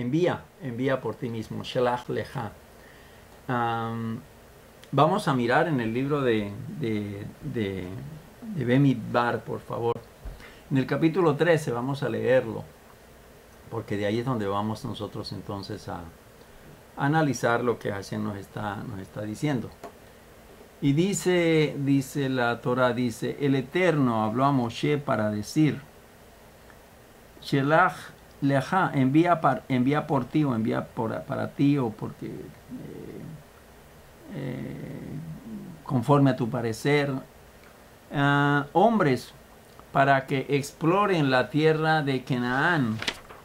envía por ti mismo, shelach lecha. Vamos a mirar en el libro de Bemidbar, por favor. En el capítulo 13 vamos a leerlo, porque de ahí es donde vamos nosotros entonces a analizar lo que Hashem nos está diciendo. Y dice la Torah, dice, el Eterno habló a Moshe para decir, Shelach lecha, envía por ti, o envía para ti, o porque conforme a tu parecer, hombres para que exploren la tierra de Canaán,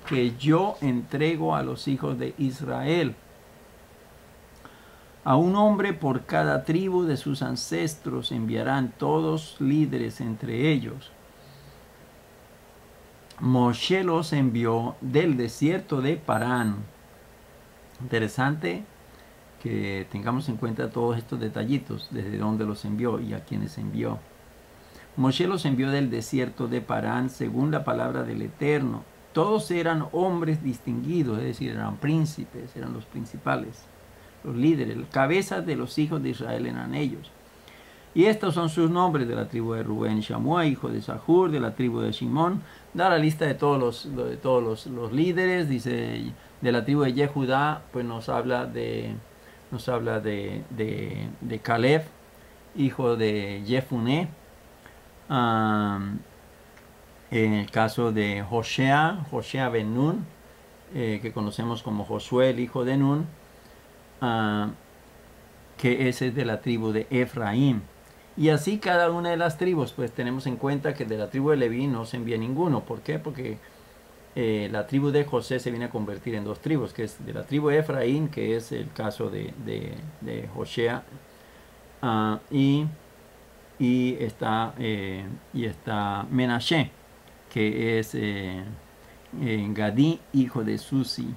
que yo entrego a los hijos de Israel. A un hombre por cada tribu de sus ancestros enviarán todos líderes entre ellos. Moshe los envió del desierto de Parán. Interesante que tengamos en cuenta todos estos detallitos, desde dónde los envió y a quienes envió. Moshe los envió del desierto de Parán según la palabra del Eterno. Todos eran hombres distinguidos, es decir, eran príncipes, eran los principales, los líderes, las cabezas de los hijos de Israel eran ellos. Y estos son sus nombres: de la tribu de Rubén, Shammua, hijo de Sahur; de la tribu de Shimón. Da la lista de todos los líderes. Dice, de la tribu de Yehudá, pues nos habla de Caleb, hijo de Jefuné. En el caso de Joshea ben Nun, que conocemos como Josué, el hijo de Nun, que ese es de la tribu de Efraín. Y así cada una de las tribus, pues tenemos en cuenta que de la tribu de Leví no se envía ninguno. ¿Por qué? Porque la tribu de José se viene a convertir en dos tribus, que es de la tribu de Efraín, que es el caso de Joshea, y está Menashe, que es Gadí, hijo de Susi.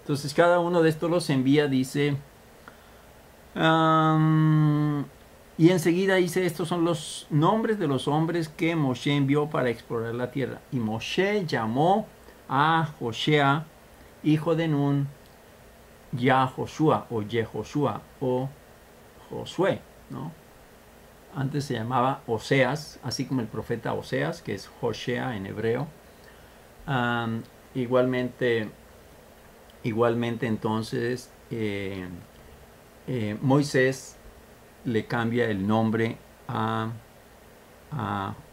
Entonces cada uno de estos los envía, dice, y enseguida dice, estos son los nombres de los hombres que Moshe envió para explorar la tierra. Y Moshe llamó a Joshea, hijo de Nun, Yahoshua o Yehoshua o Josué, ¿no? Antes se llamaba Oseas, así como el profeta Oseas, que es Joshea en hebreo. Igualmente entonces Moisés le cambia el nombre a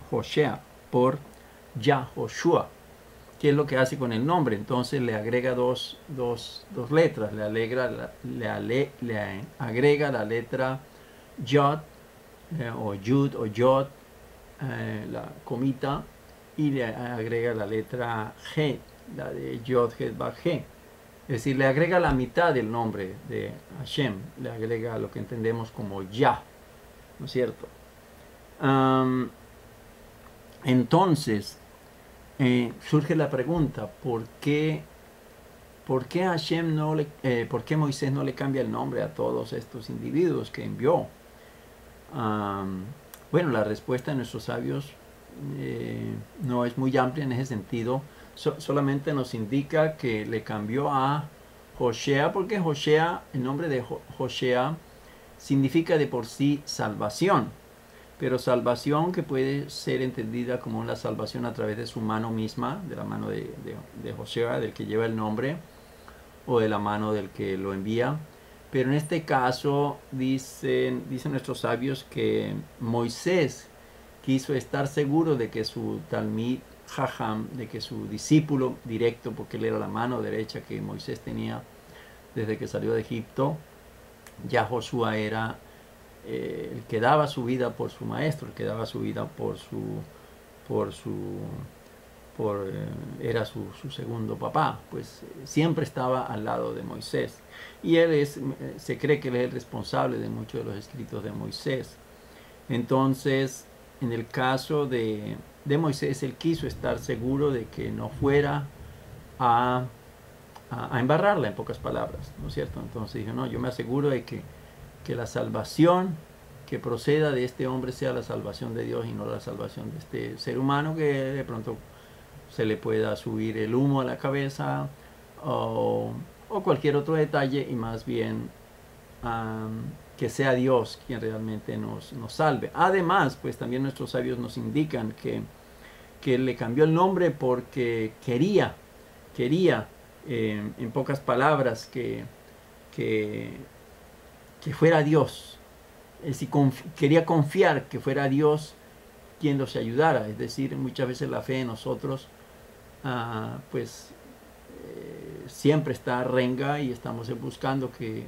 Joshea por Yahoshua. ¿Qué es lo que hace con el nombre? Entonces le agrega dos letras. Le agrega la letra Yod, o Yud o Yod, la comita, y le agrega la letra G, la de Yod, Het, Vav, G. Es decir, le agrega la mitad del nombre de Hashem, le agrega lo que entendemos como Yah, ¿no es cierto? Entonces, surge la pregunta, ¿por qué Moisés no le cambia el nombre a todos estos individuos que envió? Bueno, la respuesta de nuestros sabios no es muy amplia en ese sentido. Solamente nos indica que le cambió a Joshea, porque el nombre de Joshea significa de por sí salvación, pero salvación que puede ser entendida como una salvación a través de su mano misma, de la mano de Joshea, del que lleva el nombre, o de la mano del que lo envía. Pero en este caso dicen nuestros sabios que Moisés quiso estar seguro de que su Talmid Jajam, de que su discípulo directo, porque él era la mano derecha que Moisés tenía desde que salió de Egipto, ya Josué era el que daba su vida por su maestro, el que daba su vida era su segundo papá, pues siempre estaba al lado de Moisés. Y se cree que él es el responsable de muchos de los escritos de Moisés. Entonces, en el caso de Moisés, él quiso estar seguro de que no fuera a embarrarla, en pocas palabras, ¿no es cierto? Entonces dijo, no, yo me aseguro de que la salvación que proceda de este hombre sea la salvación de Dios y no la salvación de este ser humano que de pronto se le pueda subir el humo a la cabeza o cualquier otro detalle, y más bien que sea Dios quien realmente nos salve. Además, pues también nuestros sabios nos indican que le cambió el nombre porque quería, en pocas palabras, que fuera Dios. Es decir, quería confiar que fuera Dios quien los ayudara. Es decir, muchas veces la fe en nosotros siempre está renga, y estamos buscando que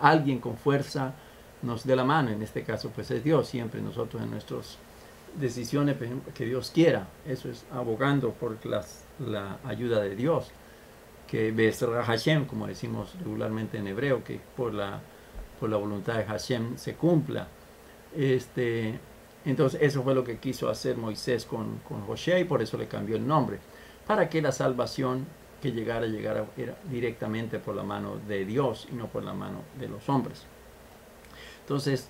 alguien con fuerza nos dé la mano. En este caso pues es Dios. Siempre nosotros en nuestras decisiones, por ejemplo, que Dios quiera, eso es abogando por la ayuda de Dios, que Be'ezrat Hashem, como decimos regularmente en hebreo, que por la voluntad de Hashem se cumpla. Entonces eso fue lo que quiso hacer Moisés con Josué, y por eso le cambió el nombre, para que la salvación que llegara era directamente por la mano de Dios y no por la mano de los hombres. Entonces,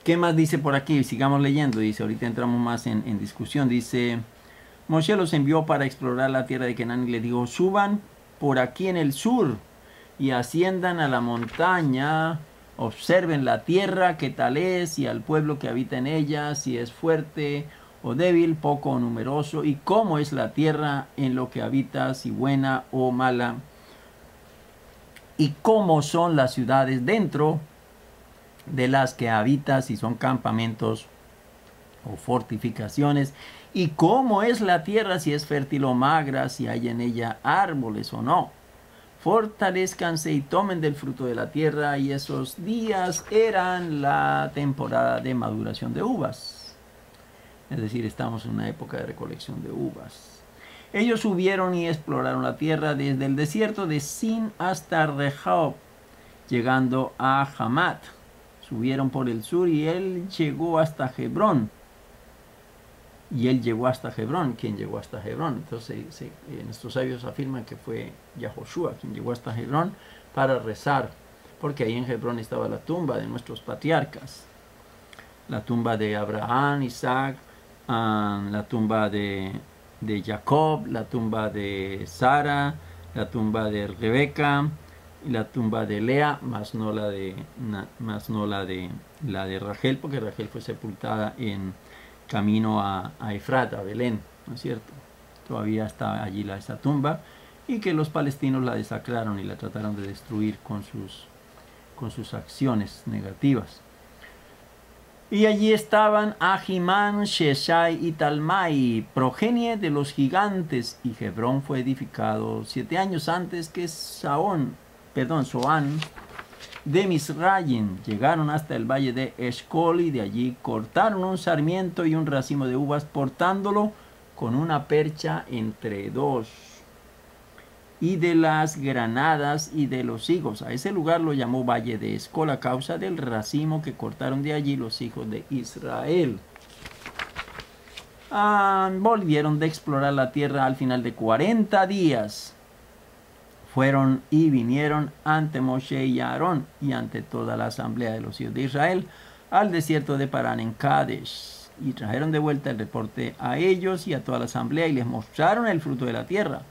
¿qué más dice por aquí? Sigamos leyendo. Dice, ahorita entramos más en discusión. Dice, Moshe los envió para explorar la tierra de Canaán y le dijo, suban por aquí en el sur y asciendan a la montaña, observen la tierra, qué tal es, y al pueblo que habita en ella, si es fuerte o débil, poco o numeroso, y cómo es la tierra en lo que habita, si buena o mala, y cómo son las ciudades dentro de las que habita, si son campamentos o fortificaciones, y cómo es la tierra, si es fértil o magra, si hay en ella árboles o no. Fortalezcanse y tomen del fruto de la tierra, y esos días eran la temporada de maduración de uvas. Es decir, estamos en una época de recolección de uvas. Ellos subieron y exploraron la tierra desde el desierto de Sin hasta Rehob, llegando a Hamat. Subieron por el sur y él llegó hasta Hebrón. ¿Quién llegó hasta Hebrón? Entonces nuestros sabios afirman que fue Yahoshua quien llegó hasta Hebrón para rezar, porque ahí en Hebrón estaba la tumba de nuestros patriarcas. La tumba de Abraham, Isaac, la tumba de Jacob, la tumba de Sara, la tumba de Rebeca, y la tumba de Lea, más no la de Rachel, porque Rachel fue sepultada en camino a Efrat, a Belén, ¿no es cierto? Todavía está allí esa tumba, y que los palestinos la desacraron y la trataron de destruir con sus acciones negativas. Y allí estaban Ahimán, Sheshai y Talmai, progenie de los gigantes, y Hebrón fue edificado 7 años antes que Zoán de Misraim. Llegaron hasta el valle de Eshcol, y de allí cortaron un sarmiento y un racimo de uvas, portándolo con una percha entre dos. Y de las granadas y de los higos. A ese lugar lo llamó Valle de Eshcol a causa del racimo que cortaron de allí los hijos de Israel. Volvieron de explorar la tierra al final de 40 días. Fueron y vinieron ante Moshe y Aarón y ante toda la asamblea de los hijos de Israel al desierto de Parán en Kadesh. Y trajeron de vuelta el reporte a ellos y a toda la asamblea, y les mostraron el fruto de la tierra.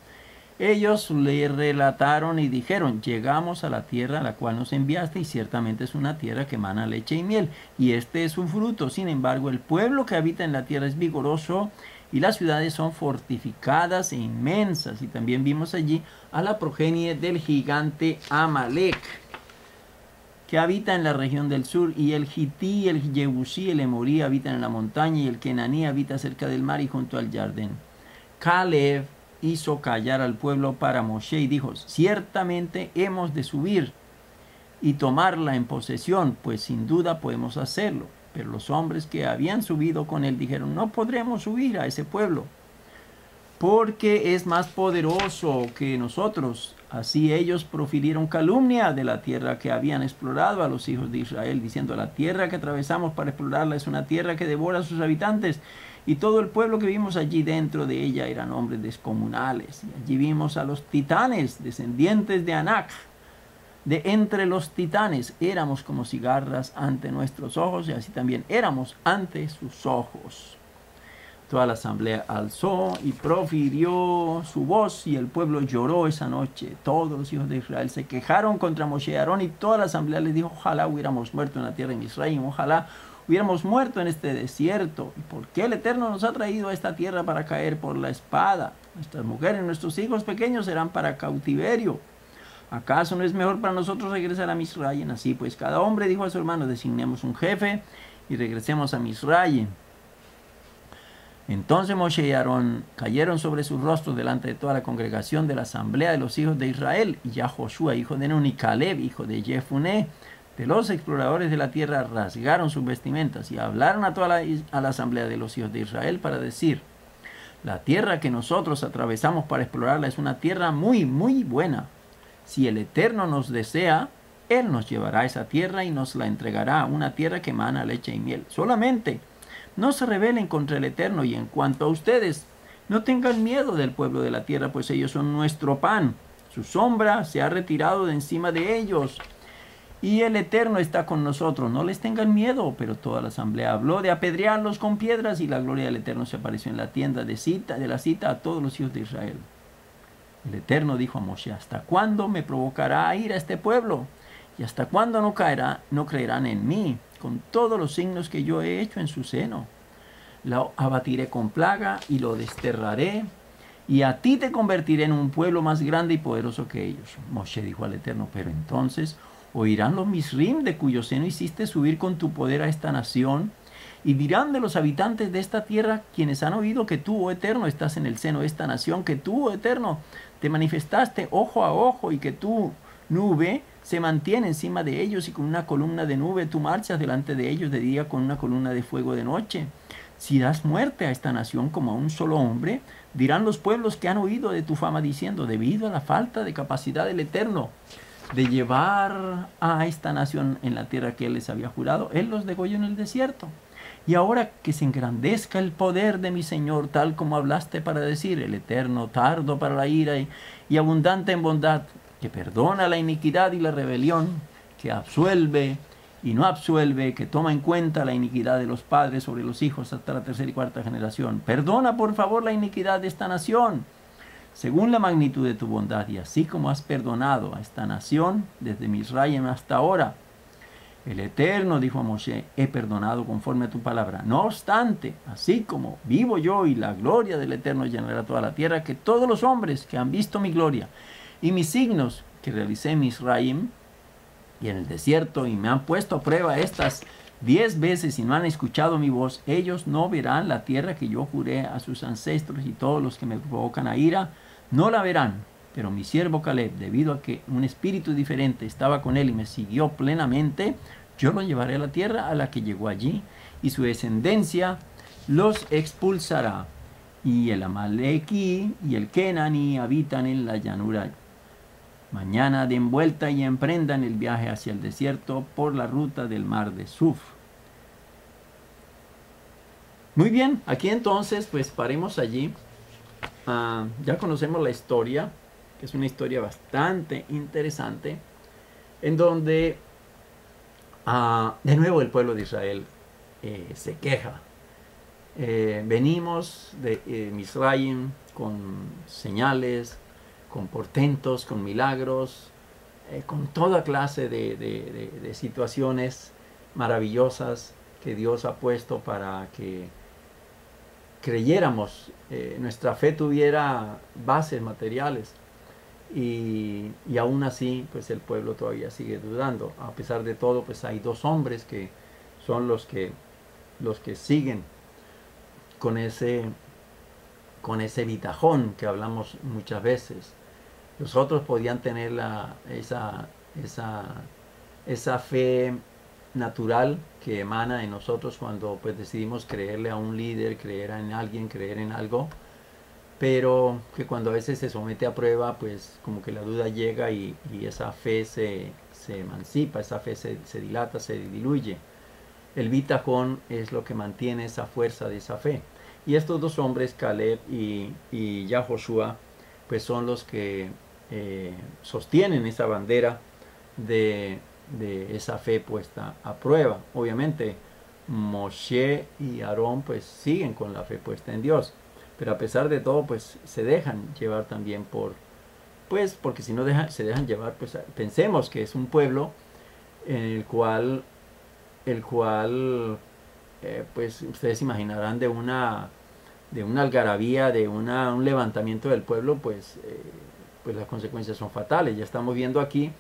Ellos le relataron y dijeron, llegamos a la tierra a la cual nos enviaste, y ciertamente es una tierra que emana leche y miel, y este es su fruto. Sin embargo, el pueblo que habita en la tierra es vigoroso, y las ciudades son fortificadas e inmensas. Y también vimos allí a la progenie del gigante Amalek, que habita en la región del sur, y el Hití, el Jebusí, el Emorí habitan en la montaña, y el Kenaní habita cerca del mar y junto al Jardín. Caleb hizo callar al pueblo para Moshe y dijo, ciertamente hemos de subir y tomarla en posesión, pues sin duda podemos hacerlo. Pero los hombres que habían subido con él dijeron, no podremos subir a ese pueblo, porque es más poderoso que nosotros. Así ellos profirieron calumnia de la tierra que habían explorado a los hijos de Israel, diciendo, la tierra que atravesamos para explorarla es una tierra que devora a sus habitantes, y todo el pueblo que vimos allí dentro de ella eran hombres descomunales. Y allí vimos a los titanes, descendientes de Anak. De entre los titanes éramos como cigarras ante nuestros ojos, y así también éramos ante sus ojos. Toda la asamblea alzó y profirió su voz, y el pueblo lloró esa noche. Todos los hijos de Israel se quejaron contra Moshe y Aarón, y toda la asamblea les dijo: ojalá hubiéramos muerto en la tierra de Israel, ojalá hubiéramos muerto en este desierto. ¿Y por qué el Eterno nos ha traído a esta tierra para caer por la espada? Nuestras mujeres, nuestros hijos pequeños serán para cautiverio. ¿Acaso no es mejor para nosotros regresar a Misraim? Así pues, cada hombre dijo a su hermano: designemos un jefe y regresemos a Misraim. Entonces Moshe y Aarón cayeron sobre sus rostros delante de toda la congregación de la asamblea de los hijos de Israel, y ya Josué, hijo de Nun, y Caleb, hijo de Jefuné, de los exploradores de la tierra, rasgaron sus vestimentas y hablaron a toda la asamblea de los hijos de Israel para decir: la tierra que nosotros atravesamos para explorarla es una tierra muy, muy buena. Si el Eterno nos desea, Él nos llevará a esa tierra y nos la entregará, una tierra que emana leche y miel. Solamente no se rebelen contra el Eterno, y en cuanto a ustedes, no tengan miedo del pueblo de la tierra, pues ellos son nuestro pan. Su sombra se ha retirado de encima de ellos, y el Eterno está con nosotros. No les tengan miedo. Pero toda la asamblea habló de apedrearlos con piedras, y la gloria del Eterno se apareció en la tienda de la cita a todos los hijos de Israel. El Eterno dijo a Moshe: ¿hasta cuándo me provocará a ir a este pueblo? ¿Y hasta cuándo no creerán en mí, con todos los signos que yo he hecho en su seno? Lo abatiré con plaga y lo desterraré, y a ti te convertiré en un pueblo más grande y poderoso que ellos. Moshe dijo al Eterno: pero entonces oirán los Misrim, de cuyo seno hiciste subir con tu poder a esta nación, y dirán de los habitantes de esta tierra, quienes han oído que tú, oh Eterno, estás en el seno de esta nación, que tú, oh Eterno, te manifestaste ojo a ojo, y que tu nube se mantiene encima de ellos, y con una columna de nube tú marchas delante de ellos de día, con una columna de fuego de noche. Si das muerte a esta nación como a un solo hombre, dirán los pueblos que han oído de tu fama, diciendo: debido a la falta de capacidad del Eterno de llevar a esta nación en la tierra que Él les había jurado, Él los degolló en el desierto. Y ahora que se engrandezca el poder de mi Señor, tal como hablaste para decir: el Eterno, tardo para la ira y abundante en bondad, que perdona la iniquidad y la rebelión, que absuelve y no absuelve, que toma en cuenta la iniquidad de los padres sobre los hijos hasta la tercera y cuarta generación. Perdona, por favor, la iniquidad de esta nación, según la magnitud de tu bondad, y así como has perdonado a esta nación desde Misraim hasta ahora. El Eterno dijo a Moshe: he perdonado conforme a tu palabra. No obstante, así como vivo yo y la gloria del Eterno llenará toda la tierra, que todos los hombres que han visto mi gloria y mis signos que realicé en Misraim y en el desierto, y me han puesto a prueba estas 10 veces y no han escuchado mi voz, ellos no verán la tierra que yo juré a sus ancestros, y todos los que me provocan a ira no la verán. Pero mi siervo Caleb, debido a que un espíritu diferente estaba con él y me siguió plenamente, yo lo llevaré a la tierra a la que llegó allí, y su descendencia los expulsará. Y el Amalequí y el Kenaní habitan en la llanura. Mañana den vuelta y emprendan el viaje hacia el desierto por la ruta del mar de Suf. Muy bien, aquí entonces pues paremos allí. Ya conocemos la historia, que es una historia bastante interesante, en donde de nuevo el pueblo de Israel se queja. Venimos de Misraim con señales, con portentos, con milagros, con toda clase de situaciones maravillosas que Dios ha puesto para que creyéramos, nuestra fe tuviera bases materiales, y aún así pues el pueblo todavía sigue dudando. A pesar de todo, pues hay dos hombres que son los que siguen con ese bitajón que hablamos muchas veces. Los otros podían tener esa fe natural que emana de nosotros cuando pues decidimos creerle a un líder, creer en alguien, creer en algo, pero que cuando a veces se somete a prueba, pues como que la duda llega, y esa fe se emancipa, esa fe se dilata, se diluye. El bitajón es lo que mantiene esa fuerza de esa fe. Y estos dos hombres, Caleb y Josué, pues son los que sostienen esa bandera de esa fe puesta a prueba. Obviamente Moshe y Aarón pues siguen con la fe puesta en Dios. Pero a pesar de todo pues se dejan llevar también pues porque si no se dejan llevar, pues pensemos que es un pueblo en el cual pues ustedes imaginarán de una algarabía, un levantamiento del pueblo, pues las consecuencias son fatales. Ya estamos viendo aquí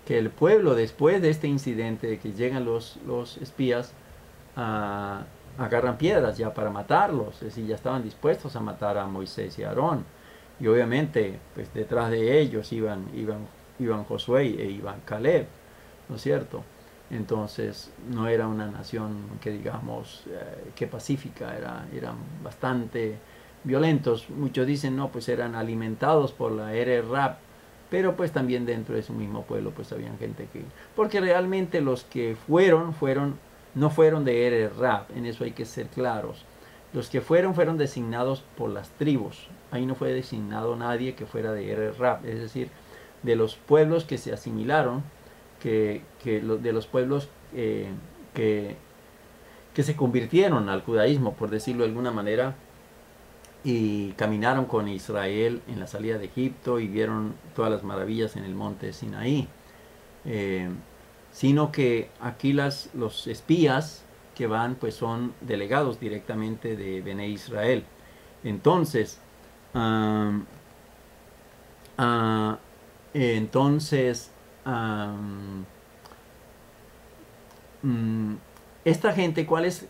que el pueblo, después de este incidente de que llegan los espías, agarran piedras ya para matarlos, es decir, ya estaban dispuestos a matar a Moisés y a Aarón. Y obviamente, pues detrás de ellos iban Josué e iban Caleb, ¿no es cierto? Entonces no era una nación que digamos que pacífica, eran bastante violentos. Muchos dicen no, pues eran alimentados por la Rap, pero pues también dentro de su mismo pueblo pues habían gente que... Porque realmente los que no fueron de Rap, en eso hay que ser claros. Los que fueron designados por las tribus. Ahí no fue designado nadie que fuera de Rap, es decir, de los pueblos que se asimilaron, de los pueblos que se convirtieron al judaísmo, por decirlo de alguna manera, y caminaron con Israel en la salida de Egipto y vieron todas las maravillas en el monte Sinaí. Sino que aquí los espías que van pues son delegados directamente de Bene Israel. Entonces, um, uh, entonces um, esta gente, ¿cuál es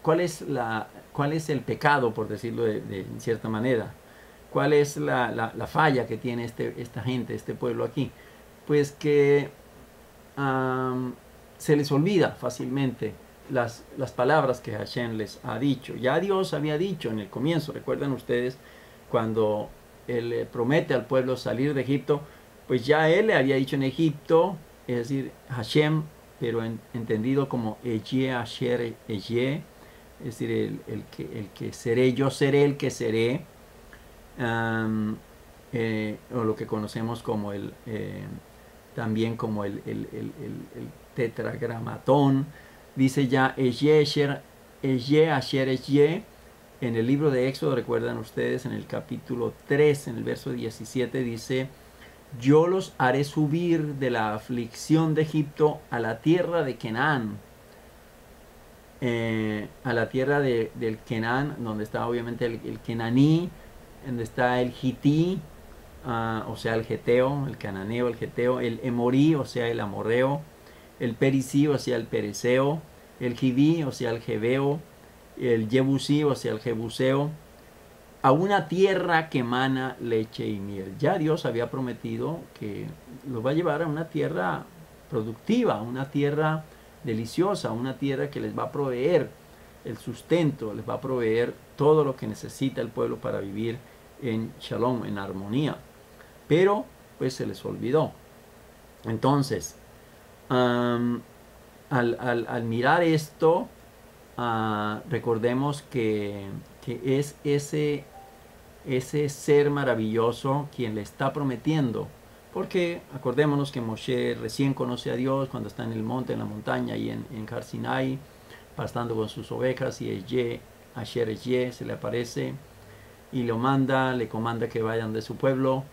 el pecado, por decirlo de cierta manera? ¿Cuál es la falla que tiene esta gente, este pueblo aquí? Pues que se les olvida fácilmente las palabras que Hashem les ha dicho. Ya Dios había dicho en el comienzo, recuerdan ustedes, cuando Él le promete al pueblo salir de Egipto, pues ya Él le había dicho en Egipto, es decir, Hashem, pero entendido como Eye Asher Eye, es decir, el que seré, yo seré el que seré, o lo que conocemos como también como el tetragramatón. Dice ya Eye Asher Eye. En el libro de Éxodo, recuerdan ustedes, en el capítulo 3, en el verso 17, dice: yo los haré subir de la aflicción de Egipto a la tierra de Canaán, a la tierra del Canaán, donde está obviamente el Kenaní, donde está el Hití, o sea el Geteo, el Cananeo, el Geteo, el Emorí, o sea el Amorreo, el Perisí, o sea el Pereceo, el Giví, o sea el Jebeo, el Jebusí, o sea el Jebuseo, a una tierra que emana leche y miel. Ya Dios había prometido que los va a llevar a una tierra productiva, una tierra deliciosa, una tierra que les va a proveer el sustento, les va a proveer todo lo que necesita el pueblo para vivir en shalom, en armonía. Pero pues se les olvidó. Entonces, al mirar esto, recordemos que es ese ser maravilloso quien le está prometiendo. Porque acordémonos que Moshe recién conoce a Dios cuando está en el monte, en la montaña, y en Har Sinai, pastando con sus ovejas, y Asher Eye se le aparece y le comanda que vayan de su pueblo,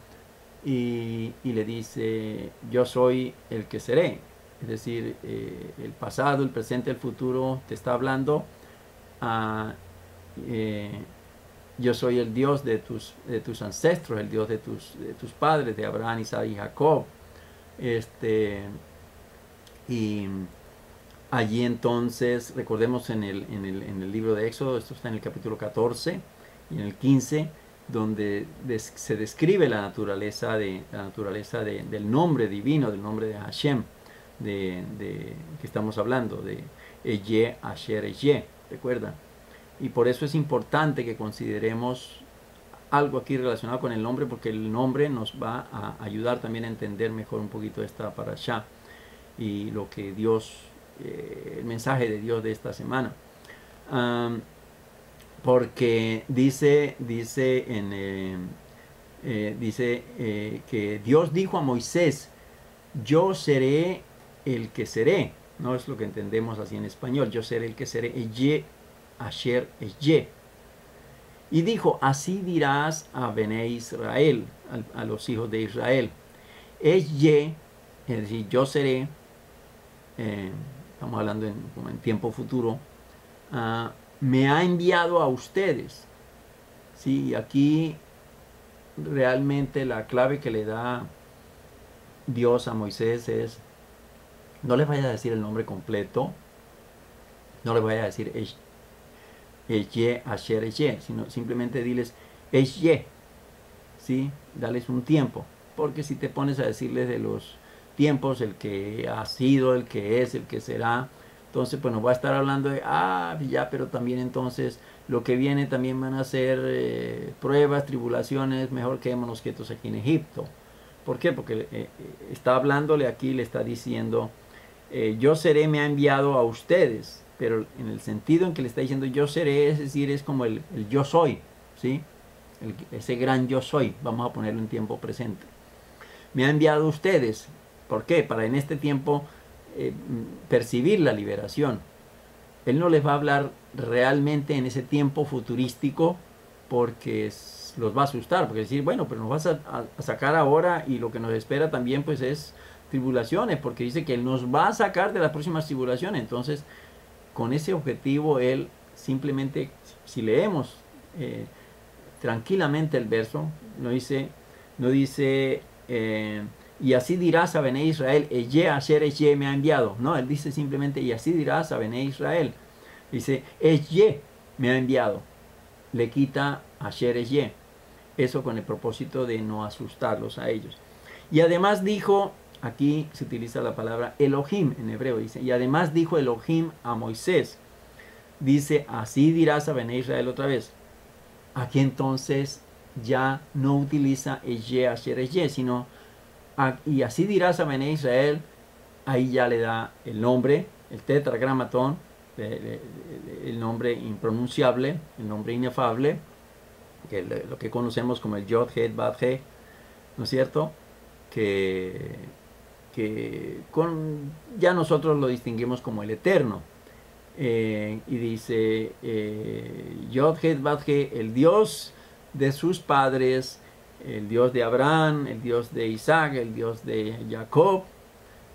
y le dice: yo soy el que seré. Es decir, el pasado, el presente, el futuro te está hablando. Yo soy el Dios de tus ancestros, el Dios de tus padres, de Abraham, Isaac y Jacob. Y allí entonces, recordemos en el libro de Éxodo, esto está en el capítulo 14 y en el 15, donde se describe la naturaleza del nombre divino, del nombre de Hashem, que estamos hablando, de Eye Asher Eye, ¿recuerdan? Y por eso es importante que consideremos algo aquí relacionado con el nombre, porque el nombre nos va a ayudar también a entender mejor un poquito esta parashá y lo que Dios, el mensaje de Dios de esta semana. Porque dice que Dios dijo a Moisés: yo seré el que seré. No es lo que entendemos así en español. Yo seré el que seré. Eye, asher, eye. Y dijo, así dirás a Bené Israel, a los hijos de Israel. Eye, es decir, yo seré, estamos hablando como en tiempo futuro, me ha enviado a ustedes. Sí, aquí realmente la clave que le da Dios a Moisés es, no les vaya a decir el nombre completo, no les vaya a decir Eye, Asher, Eye, sino simplemente diles Eye, ¿sí? Dales un tiempo, porque si te pones a decirles de los tiempos, el que ha sido, el que es, el que será, entonces pues nos va a estar hablando de, ya, pero también entonces lo que viene también van a ser pruebas, tribulaciones, mejor quedémonos quietos aquí en Egipto. ¿Por qué? Porque está hablándole aquí, le está diciendo, yo seré, me ha enviado a ustedes, pero en el sentido en que le está diciendo yo seré, es decir, es como el yo soy, ¿sí? Ese gran yo soy, vamos a ponerlo en tiempo presente. Me ha enviado a ustedes, ¿por qué? Para en este tiempo percibir la liberación. Él no les va a hablar realmente en ese tiempo futurístico porque los va a asustar, porque decir, bueno, pero nos vas a sacar ahora y lo que nos espera también pues es tribulaciones, porque dice que Él nos va a sacar de las próximas tribulaciones. Entonces, con ese objetivo, Él simplemente, si leemos tranquilamente el verso, no dice y así dirás a Bené Israel, Eye Asher Eye me ha enviado. No, él dice simplemente, y así dirás a Bené Israel. Dice, Eye me ha enviado. Le quita Asher Eye. Eso con el propósito de no asustarlos a ellos. Y además dijo, aquí se utiliza la palabra Elohim en hebreo, dice, y además dijo Elohim a Moisés. Dice, así dirás a Bené Israel otra vez. Aquí entonces ya no utiliza Eye Asher Eye, sino y así dirás a Bené Israel. Ahí ya le da el nombre, el tetragramatón, el nombre impronunciable, el nombre inefable, lo que conocemos como el Yod, Het, Bad, He, ¿no es cierto? Que ya nosotros lo distinguimos como el Eterno. Y dice Yod, Het, Bad, He, el Dios de sus padres, el Dios de Abraham, el Dios de Isaac, el Dios de Jacob,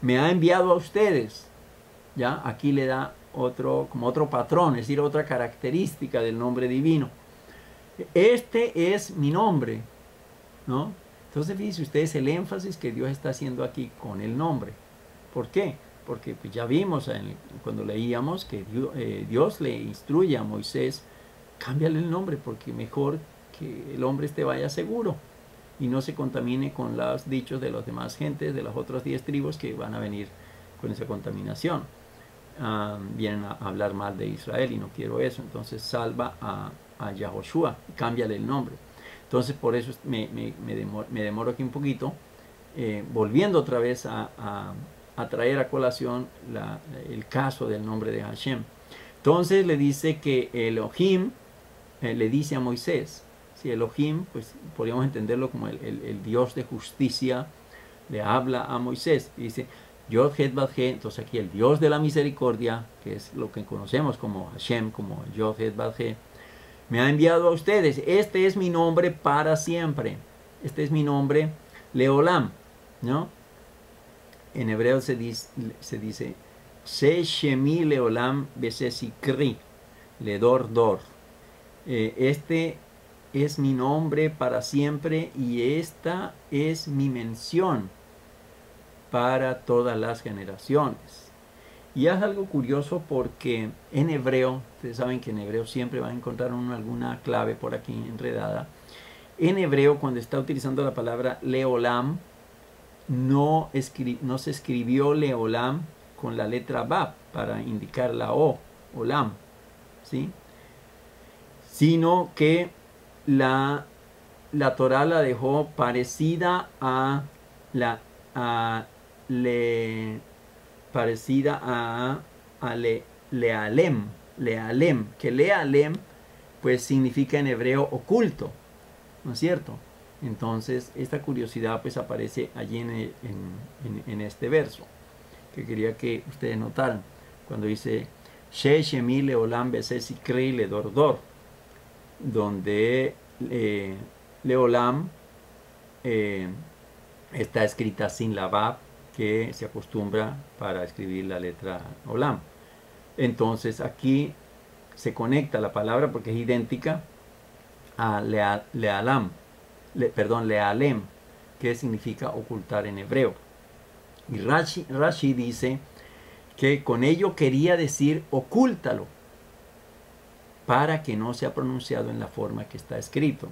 me ha enviado a ustedes. ¿Ya? Aquí le da como otro patrón, es decir, otra característica del nombre divino. Este es mi nombre, ¿no? Entonces, fíjense ustedes el énfasis que Dios está haciendo aquí con el nombre. ¿Por qué? Porque pues, ya vimos cuando leíamos que Dios le instruye a Moisés, cámbiale el nombre porque mejor que el hombre vaya seguro y no se contamine con los dichos de las demás gentes, de las otras 10 tribus que van a venir con esa contaminación. Vienen a hablar mal de Israel y no quiero eso. Entonces salva a Yahoshua, cámbiale el nombre. Entonces por eso me demoro aquí un poquito, volviendo otra vez a traer a colación el caso del nombre de Hashem. Entonces le dice que Elohim le dice a Moisés, si Elohim, pues podríamos entenderlo como el Dios de justicia, le habla a Moisés y dice, Yod, Het, Bad, He, entonces aquí el Dios de la misericordia, que es lo que conocemos como Hashem, como Yod, Het, Bad, He, me ha enviado a ustedes. Este es mi nombre para siempre. Este es mi nombre, Leolam, ¿no? En hebreo se dice, Se Shemi Leolam Besesikri, Ledor Dor. Este es mi nombre para siempre y esta es mi mención para todas las generaciones. Y es algo curioso porque en hebreo, ustedes saben que en hebreo siempre van a encontrar alguna clave por aquí enredada. En hebreo, cuando está utilizando la palabra Leolam, no se escribió Leolam con la letra Bab para indicar la O, Olam, ¿sí? Sino que la Torah la dejó parecida a Lealem, que Lealem pues significa en hebreo oculto, ¿no es cierto? Entonces esta curiosidad pues aparece allí en este verso. que quería que ustedes notaran. Cuando dice She Shemi Leolam Beses Ikri Ledordor, donde Leolam está escrita sin la Bab, que se acostumbra para escribir la letra Olam. Entonces aquí se conecta la palabra porque es idéntica a Lealem, que significa ocultar en hebreo. Y Rashi dice que con ello quería decir ocúltalo, para que no sea pronunciado en la forma que está escrito.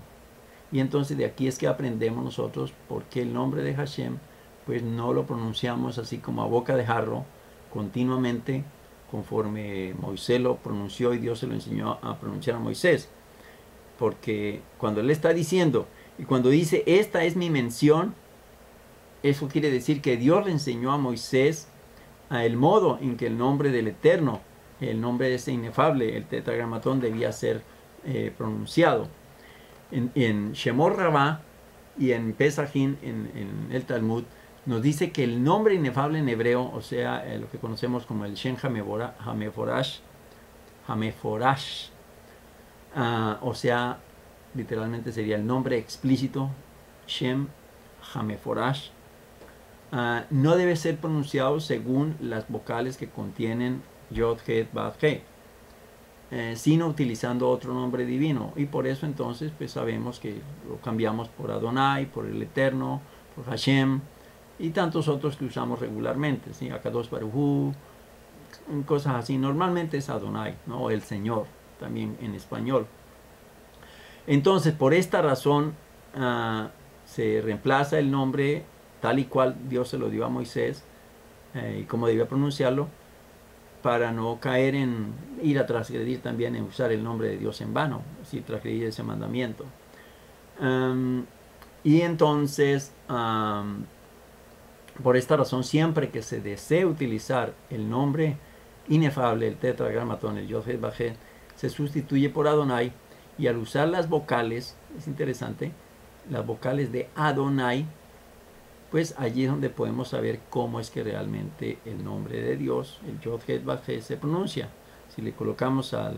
Y entonces de aquí es que aprendemos nosotros por qué el nombre de Hashem pues no lo pronunciamos así como a boca de jarro continuamente, conforme Moisés lo pronunció y Dios se lo enseñó a pronunciar a Moisés. Porque cuando él está diciendo, y cuando dice esta es mi mención, eso quiere decir que Dios le enseñó a Moisés el modo en que el nombre del Eterno, el nombre de ese inefable, el tetragramatón, debía ser pronunciado. En Shemot Rabbah y en Pesachim, en el Talmud, nos dice que el nombre inefable en hebreo, o sea, lo que conocemos como el Shem Hameforash, o sea, literalmente sería el nombre explícito, Shem Hameforash, no debe ser pronunciado según las vocales que contienen Yod, Het, Vav, He, sino utilizando otro nombre divino. Y por eso entonces pues sabemos que lo cambiamos por Adonai, por el Eterno, por Hashem y tantos otros que usamos regularmente, ¿sí? Akadosh Baruj Hu, cosas así. Normalmente es Adonai, ¿no? O el Señor, también en español. Entonces, por esta razón se reemplaza el nombre tal y cual Dios se lo dio a Moisés y cómo debía pronunciarlo, para no caer en ir a transgredir también en usar el nombre de Dios en vano, así transgredir ese mandamiento. Y entonces, por esta razón, siempre que se desee utilizar el nombre inefable, el tetragramatón, el Yod, Het, Vav, He, se sustituye por Adonai, y al usar las vocales, es interesante, las vocales de Adonai, pues allí es donde podemos saber cómo es que realmente el nombre de Dios, el Yod, Het, Vav, He, se pronuncia. Si le colocamos a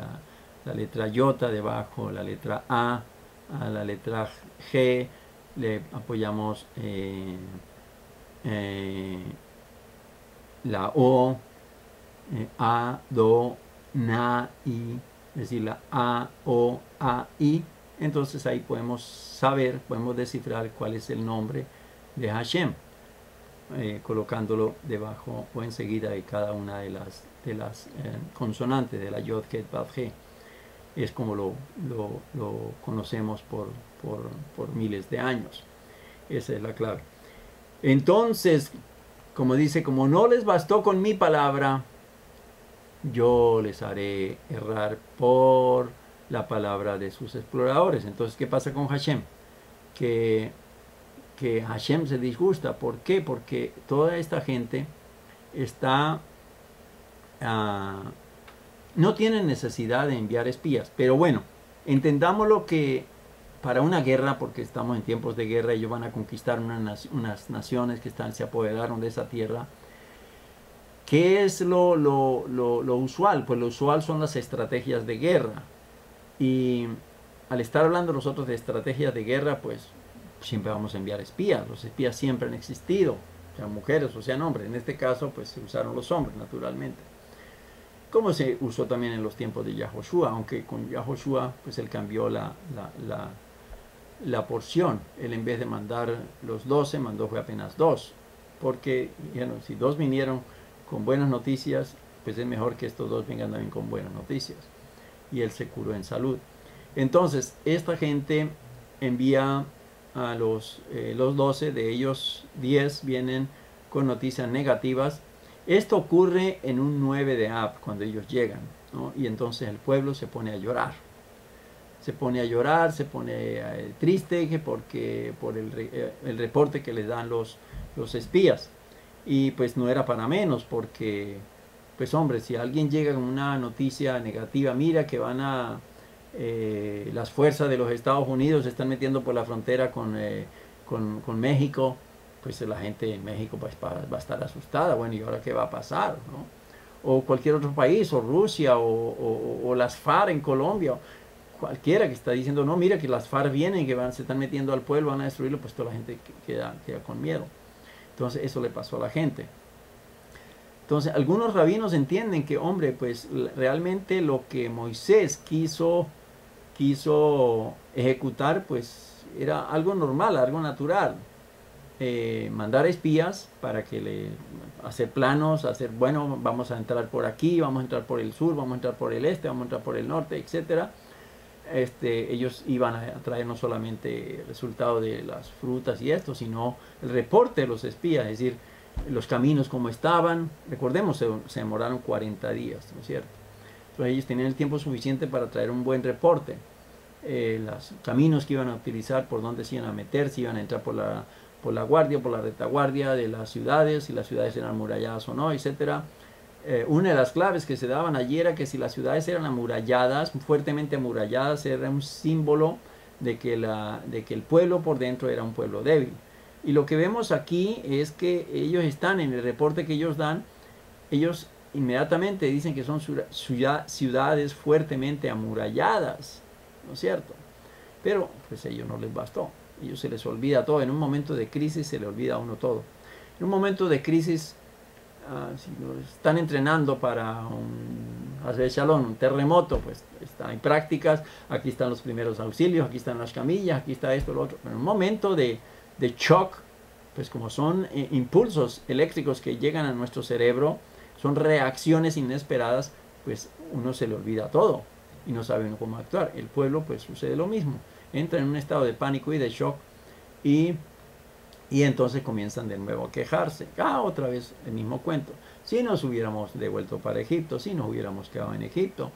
la letra Yota debajo, la letra A la letra G, le apoyamos la O, A, Do, Na, I, es decir, la A, O, A, I. Entonces ahí podemos saber, podemos descifrar cuál es el nombre de Hashem, colocándolo debajo o enseguida de cada una de las consonantes de la Yod, Het, Vav, He. Es como lo conocemos por miles de años. Esa es la clave. Entonces, como dice, como no les bastó con mi palabra, yo les haré errar por la palabra de sus exploradores. Entonces, ¿qué pasa con Hashem? Que Hashem se disgusta. ¿Por qué? Porque toda esta gente está no tiene necesidad de enviar espías. Pero bueno, entendámoslo que para una guerra, porque estamos en tiempos de guerra, ellos van a conquistar unas naciones que se apoderaron de esa tierra. ¿Qué es lo usual? Pues lo usual son las estrategias de guerra. Y al estar hablando nosotros de estrategias de guerra, pues siempre vamos a enviar espías. Los espías siempre han existido, sean mujeres o sean hombres. En este caso, pues se usaron los hombres, naturalmente. Como se usó también en los tiempos de Yahoshua, aunque con Yahoshua, pues él cambió la porción. Él, en vez de mandar los 12, mandó fue apenas 2. Porque, bueno, si 2 vinieron con buenas noticias, pues es mejor que estos 2 vengan también con buenas noticias. Y él se curó en salud. Entonces, esta gente envía a los 12, de ellos 10 vienen con noticias negativas. Esto ocurre en un 9 de Ab, cuando ellos llegan, ¿no? Y entonces el pueblo se pone a llorar. Se pone a llorar, se pone triste porque por el reporte que les dan los espías. Y pues no era para menos, porque, pues hombre, si alguien llega con una noticia negativa, mira que van a... las fuerzas de los Estados Unidos se están metiendo por la frontera con México, pues la gente en México pues, va a estar asustada. Bueno, ¿y ahora qué va a pasar? ¿No? O cualquier otro país, o Rusia, o las FARC en Colombia, cualquiera que está diciendo, no, mira que las FARC vienen, que se están metiendo al pueblo, van a destruirlo, pues toda la gente queda con miedo. Entonces eso le pasó a la gente. Entonces algunos rabinos entienden que, hombre, pues realmente lo que Moisés quiso ejecutar, pues era algo normal, algo natural. Mandar espías para que hacer planos, bueno, vamos a entrar por aquí, vamos a entrar por el sur, vamos a entrar por el este, vamos a entrar por el norte, etcétera. Ellos iban a traer no solamente el resultado de las frutas y esto, sino el reporte de los espías, es decir, los caminos como estaban. Recordemos, se demoraron 40 días, ¿no es cierto? Entonces ellos tenían el tiempo suficiente para traer un buen reporte. Los caminos que iban a utilizar, por dónde se iban a meter, si iban a entrar por la guardia, por la retaguardia de las ciudades, si las ciudades eran amuralladas o no, etcétera. Una de las claves que se daban allí era que si las ciudades eran amuralladas, fuertemente amuralladas, era un símbolo de que el pueblo por dentro era un pueblo débil. Y lo que vemos aquí es que ellos están en el reporte que ellos dan, ellos inmediatamente dicen que son ciudades fuertemente amuralladas, ¿no es cierto? Pero pues a ellos no les bastó, a ellos se les olvida todo. En un momento de crisis se le olvida a uno todo. En un momento de crisis, si están entrenando para un terremoto, pues hay prácticas, aquí están los primeros auxilios, aquí están las camillas, aquí está esto, lo otro. Pero en un momento de shock, pues como son impulsos eléctricos que llegan a nuestro cerebro, son reacciones inesperadas, pues uno se le olvida todo y no sabe uno cómo actuar. El pueblo pues sucede lo mismo, entra en un estado de pánico y de shock y entonces comienzan de nuevo a quejarse. Otra vez el mismo cuento. Si nos hubiéramos devuelto para Egipto, si nos hubiéramos quedado en Egipto.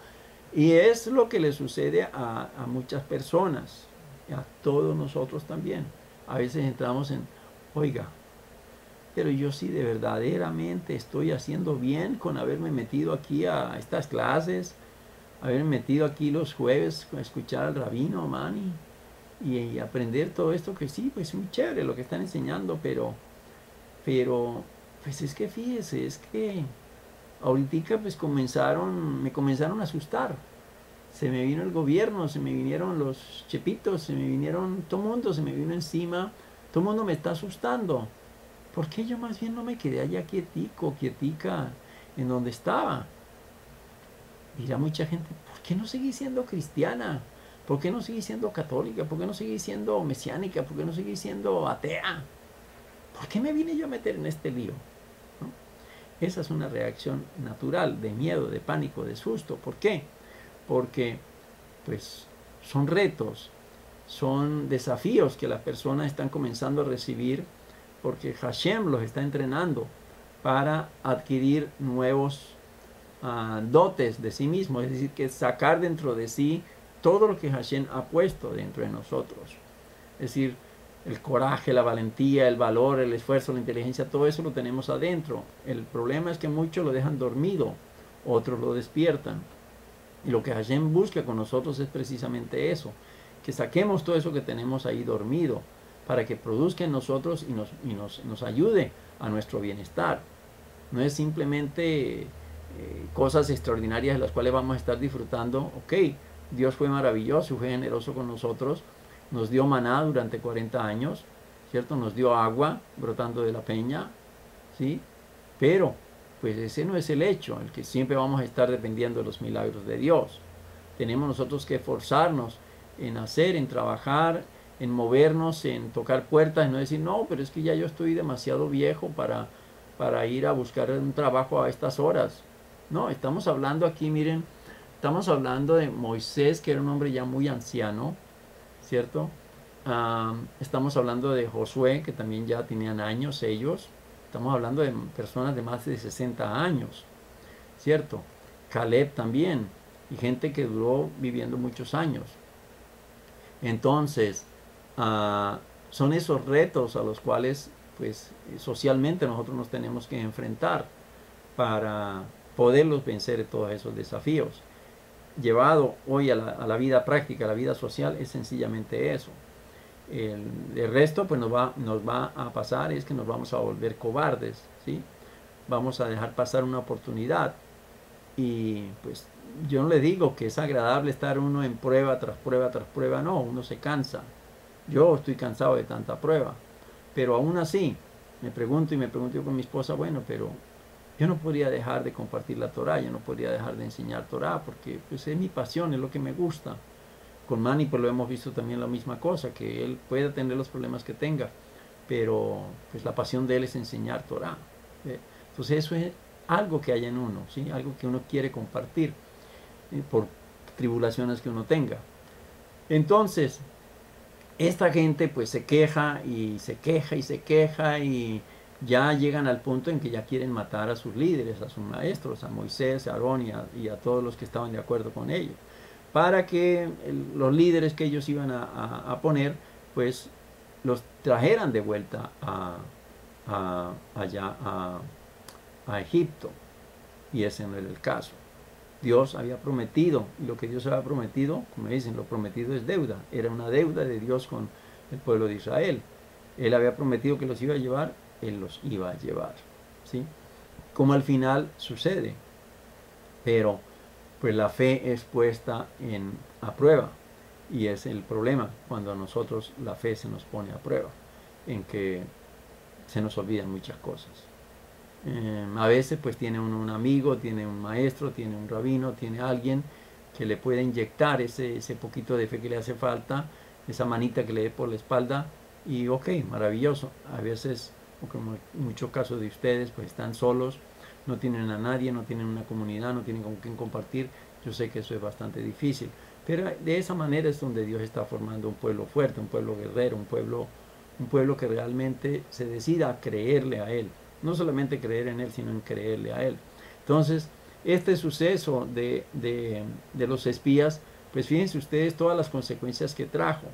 Y es lo que le sucede a muchas personas, a todos nosotros también. A veces entramos en, oiga, pero yo sí de verdaderamente estoy haciendo bien con haberme metido aquí a estas clases, haberme metido aquí los jueves a escuchar al rabino, Manny, y aprender todo esto, que sí, pues es muy chévere lo que están enseñando, pero pues es que fíjese, es que ahorita pues me comenzaron a asustar. Se me vino el gobierno, se me vinieron los chepitos, se me vinieron, todo el mundo se me vino encima, todo el mundo me está asustando. ¿Por qué yo más bien no me quedé allá quietica, en donde estaba? Dirá mucha gente, ¿por qué no seguí siendo cristiana? ¿Por qué no seguí siendo católica? ¿Por qué no seguí siendo mesiánica? ¿Por qué no seguí siendo atea? ¿Por qué me vine yo a meter en este lío? ¿No? Esa es una reacción natural de miedo, de pánico, de susto. ¿Por qué? Porque pues son retos, son desafíos que las personas están comenzando a recibir porque Hashem los está entrenando para adquirir nuevos dotes de sí mismo, es decir, que sacar dentro de sí todo lo que Hashem ha puesto dentro de nosotros. Es decir, el coraje, la valentía, el valor, el esfuerzo, la inteligencia, todo eso lo tenemos adentro. El problema es que muchos lo dejan dormido, otros lo despiertan. Y lo que Hashem busca con nosotros es precisamente eso, que saquemos todo eso que tenemos ahí dormido, para que produzca en nosotros y nos ayude a nuestro bienestar. No es simplemente cosas extraordinarias de las cuales vamos a estar disfrutando. Ok, Dios fue maravilloso, fue generoso con nosotros, nos dio maná durante 40 años, ¿cierto? Nos dio agua brotando de la peña, ¿sí? Pero, pues ese no es el hecho, el que siempre vamos a estar dependiendo de los milagros de Dios. Tenemos nosotros que esforzarnos en hacer, en trabajar, en movernos, en tocar puertas, en no decir, no, pero es que ya yo estoy demasiado viejo para ir a buscar un trabajo a estas horas. No, estamos hablando aquí, miren, estamos hablando de Moisés, que era un hombre ya muy anciano, ¿cierto? Estamos hablando de Josué, que también ya tenían años ellos. Estamos hablando de personas de más de 60 años, ¿cierto? Caleb también, y gente que duró viviendo muchos años. Entonces, son esos retos a los cuales, pues, socialmente nosotros nos tenemos que enfrentar para poderlos vencer de todos esos desafíos. Llevado hoy a la vida práctica, a la vida social, es sencillamente eso. El resto pues nos va a pasar es que nos vamos a volver cobardes, ¿sí? Vamos a dejar pasar una oportunidad. Y pues yo no le digo que es agradable estar uno en prueba tras prueba tras prueba, no, uno se cansa. Yo estoy cansado de tanta prueba, pero aún así me pregunto yo con mi esposa, bueno, pero yo no podría dejar de compartir la Torah, yo no podría dejar de enseñar Torah, porque pues es mi pasión, es lo que me gusta. Con Manny pues lo hemos visto también la misma cosa, que él puede tener los problemas que tenga, pero pues la pasión de él es enseñar Torah. Entonces eso es algo que hay en uno, ¿sí? Algo que uno quiere compartir por tribulaciones que uno tenga. Entonces, esta gente pues se queja y se queja y se queja y ya llegan al punto en que ya quieren matar a sus líderes, a sus maestros, a Moisés, a Aarón y a todos los que estaban de acuerdo con ellos, para que los líderes que ellos iban a poner pues los trajeran de vuelta allá a Egipto, y ese no era el caso. Dios había prometido, y lo que Dios había prometido, como dicen, lo prometido es deuda, era una deuda de Dios con el pueblo de Israel. Él había prometido que los iba a llevar, Él los iba a llevar, ¿sí? Como al final sucede, pero pues la fe es puesta a prueba, y es el problema cuando a nosotros la fe se nos pone a prueba, en que se nos olvidan muchas cosas. A veces pues tiene un amigo, tiene un maestro, tiene un rabino, tiene alguien que le puede inyectar ese poquito de fe que le hace falta, esa manita que le dé por la espalda, y ok, maravilloso. A veces, o como en muchos casos de ustedes, pues están solos, no tienen a nadie, no tienen una comunidad, no tienen con quién compartir. Yo sé que eso es bastante difícil, pero de esa manera es donde Dios está formando un pueblo fuerte, un pueblo guerrero, un pueblo que realmente se decida a creerle a Él. No solamente creer en Él, sino en creerle a Él. Entonces, este suceso de los espías, pues fíjense ustedes todas las consecuencias que trajo,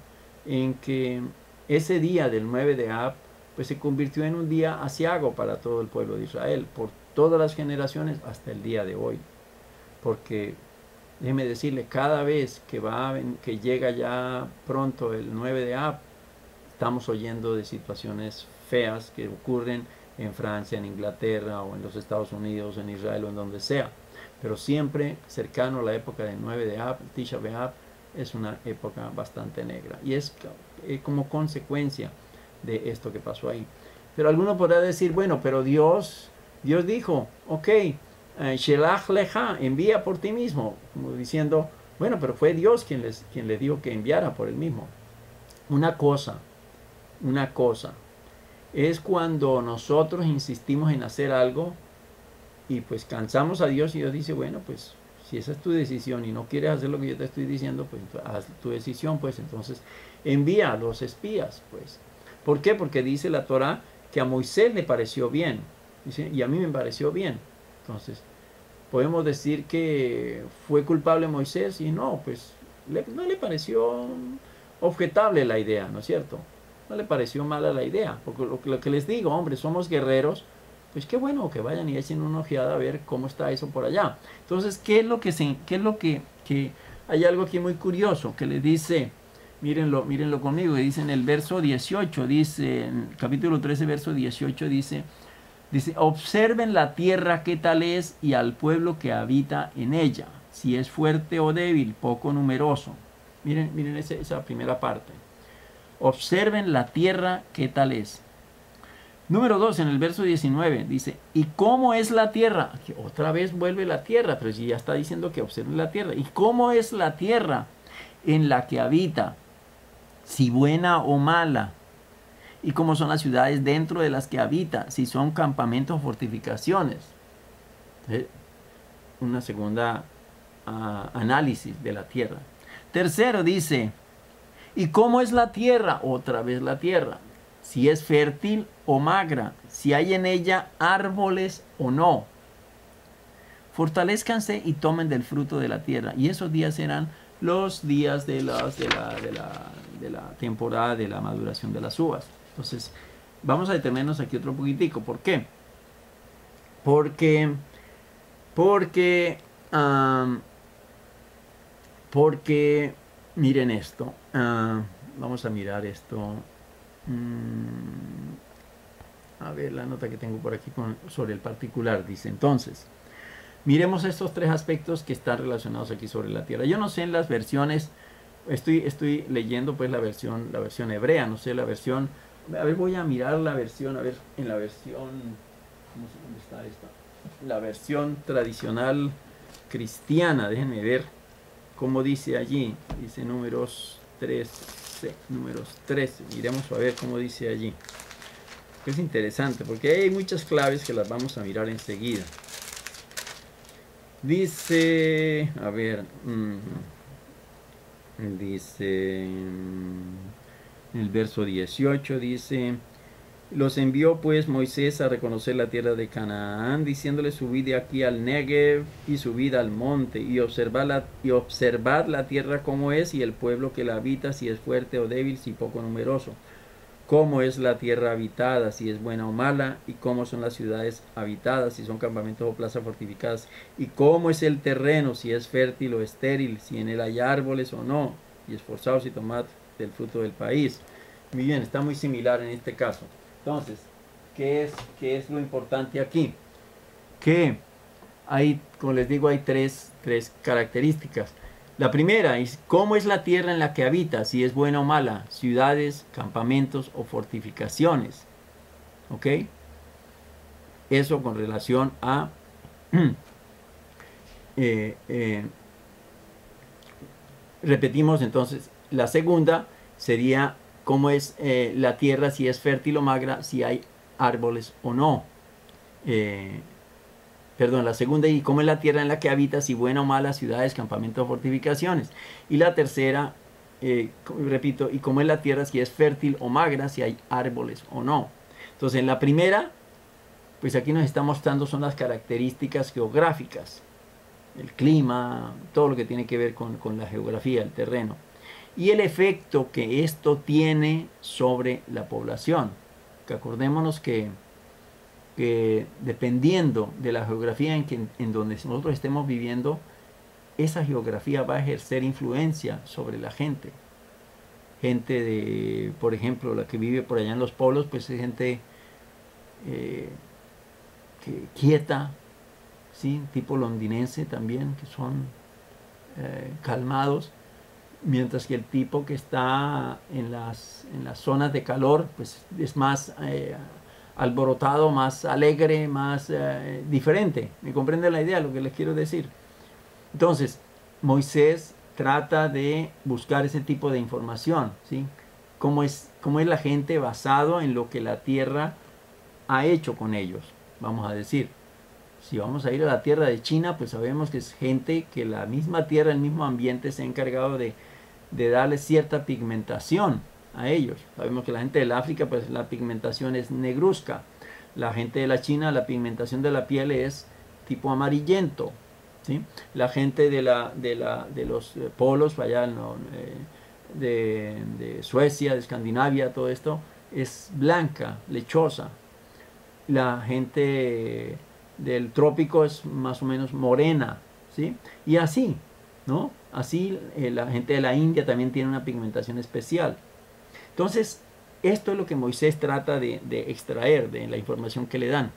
en que ese día del 9 de Ab, pues se convirtió en un día aciago para todo el pueblo de Israel, por todas las generaciones hasta el día de hoy. Porque, déjeme decirle, cada vez que llega ya pronto el 9 de Ab, estamos oyendo de situaciones feas que ocurren en Francia, en Inglaterra, o en los Estados Unidos, en Israel, o en donde sea. Pero siempre cercano a la época del 9 de Ab, Tisha B'Av, es una época bastante negra. Y es como consecuencia de esto que pasó ahí. Pero alguno podrá decir, bueno, pero Dios dijo, ok, Shelach Lecha, envía por ti mismo. Como diciendo, bueno, pero fue Dios quien le dijo que enviara por él mismo. Una cosa es cuando nosotros insistimos en hacer algo y pues cansamos a Dios, y Dios dice, bueno, pues si esa es tu decisión y no quieres hacer lo que yo te estoy diciendo, pues haz tu decisión, pues entonces envía a los espías, pues. ¿Por qué? Porque dice la Torah que a Moisés le pareció bien, dice, y a mí me pareció bien. Entonces, podemos decir que fue culpable Moisés, y no, pues no le pareció objetable la idea, ¿no es cierto? No le pareció mala la idea, porque lo que les digo, hombre, somos guerreros, pues qué bueno que vayan y echen una ojeada a ver cómo está eso por allá. Entonces, ¿qué es lo que hay algo aquí muy curioso que le dice, mírenlo conmigo, que dice en el verso 18, dice, en capítulo 13, verso 18, dice, observen la tierra qué tal es y al pueblo que habita en ella, si es fuerte o débil, poco numeroso. Miren esa primera parte. Observen la tierra qué tal es. Número 2, en el verso 19, dice, ¿y cómo es la tierra? Aquí otra vez vuelve la tierra, pero si ya está diciendo que observen la tierra. ¿Y cómo es la tierra en la que habita? Si buena o mala. ¿Y cómo son las ciudades dentro de las que habita? Si son campamentos o fortificaciones. Una segunda análisis de la tierra. Tercero dice, ¿y cómo es la tierra? Otra vez la tierra. Si es fértil o magra, si hay en ella árboles o no. Fortalezcanse y tomen del fruto de la tierra. Y esos días serán los días de la temporada de la maduración de las uvas. Entonces, vamos a detenernos aquí otro poquitico. ¿Por qué? Porque miren esto. vamos a mirar esto. A ver la nota que tengo por aquí sobre el particular. Dice entonces, miremos estos tres aspectos que están relacionados aquí sobre la tierra. Yo no sé en las versiones, estoy leyendo pues la versión hebrea, no sé la versión. A ver, voy a mirar la versión, a ver, en la versión, ¿dónde está esta? La versión tradicional cristiana, déjenme ver cómo dice allí. Dice números 13, miremos a ver cómo dice allí. Es interesante porque hay muchas claves que las vamos a mirar enseguida. Dice, a ver, dice, en el verso 18 dice, los envió pues Moisés a reconocer la tierra de Canaán, diciéndole, subid de aquí al Negev y subid al monte y observad la tierra como es y el pueblo que la habita, si es fuerte o débil, si poco numeroso. Cómo es la tierra habitada, si es buena o mala, y cómo son las ciudades habitadas, si son campamentos o plazas fortificadas, y cómo es el terreno, si es fértil o estéril, si en él hay árboles o no, y esforzaos y tomad del fruto del país. Muy bien, está muy similar en este caso. Entonces, ¿qué es lo importante aquí? Que hay, como les digo, hay tres características. La primera es cómo es la tierra en la que habita, si es buena o mala, ciudades, campamentos o fortificaciones. ¿Ok? Eso con relación a repetimos entonces, la segunda sería cómo es la tierra, si es fértil o magra, si hay árboles o no. Perdón, la segunda, y cómo es la tierra en la que habita, si buena o mala, ciudades, campamentos o fortificaciones. Y la tercera, repito, y cómo es la tierra, si es fértil o magra, si hay árboles o no. Entonces, en la primera, pues aquí nos está mostrando son las características geográficas, el clima, todo lo que tiene que ver con la geografía, el terreno. Y el efecto que esto tiene sobre la población. Que acordémonos que dependiendo de la geografía en donde nosotros estemos viviendo, esa geografía va a ejercer influencia sobre la gente. Gente de, por ejemplo, la que vive por allá en los polos, pues es gente quieta, ¿sí? Tipo londinense también, que son calmados, mientras que el tipo que está en las zonas de calor, pues es más alborotado, más alegre, más diferente. ¿Me comprende la idea, lo que les quiero decir? Entonces, Moisés trata de buscar ese tipo de información, ¿sí? Cómo es la gente basado en lo que la tierra ha hecho con ellos, vamos a decir. Si vamos a ir a la tierra de China, pues sabemos que es gente que la misma tierra, el mismo ambiente se ha encargado de darle cierta pigmentación a ellos. Sabemos que la gente del África, pues la pigmentación es negruzca. La gente de la China, la pigmentación de la piel es tipo amarillento, ¿sí? La gente de los polos, allá de Suecia, de Escandinavia, todo esto, es blanca, lechosa. La gente del trópico es más o menos morena, ¿sí? Y así, ¿no? Así la gente de la India también tiene una pigmentación especial. Entonces, esto es lo que Moisés trata de extraer de la información que le dan.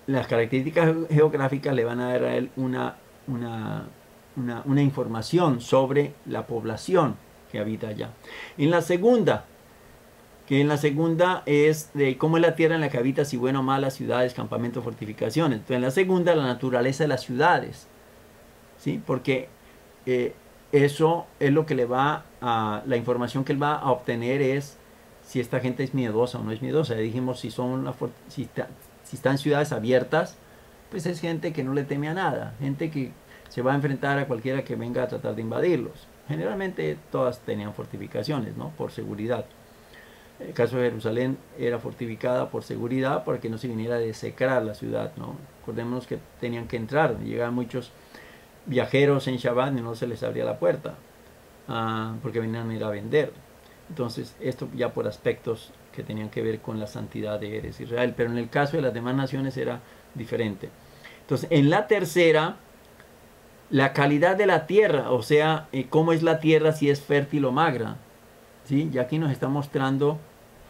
Las características geográficas le van a dar a él una información sobre la población que habita allá. En la segunda es de cómo es la tierra en la que habita, si buena o mala, ciudades, campamentos, fortificaciones. Entonces, en la segunda, la naturaleza de las ciudades, ¿sí? Porque eso es lo que le va a, la información que él va a obtener es si esta gente es miedosa o no es miedosa. Ya dijimos, si están en ciudades abiertas, pues es gente que no le teme a nada, gente que se va a enfrentar a cualquiera que venga a tratar de invadirlos. Generalmente todas tenían fortificaciones, ¿no? Por seguridad. El caso de Jerusalén era fortificada por seguridad para que no se viniera a desecrar la ciudad, ¿no? Acordémonos que tenían que entrar, llegaban muchos viajeros en Shabbat y no se les abría la puerta porque venían a ir a vender. Entonces, esto ya por aspectos que tenían que ver con la santidad de Eres Israel, pero en el caso de las demás naciones era diferente. Entonces, en la tercera, la calidad de la tierra, o sea, cómo es la tierra, si es fértil o magra, ¿sí? Ya aquí nos está mostrando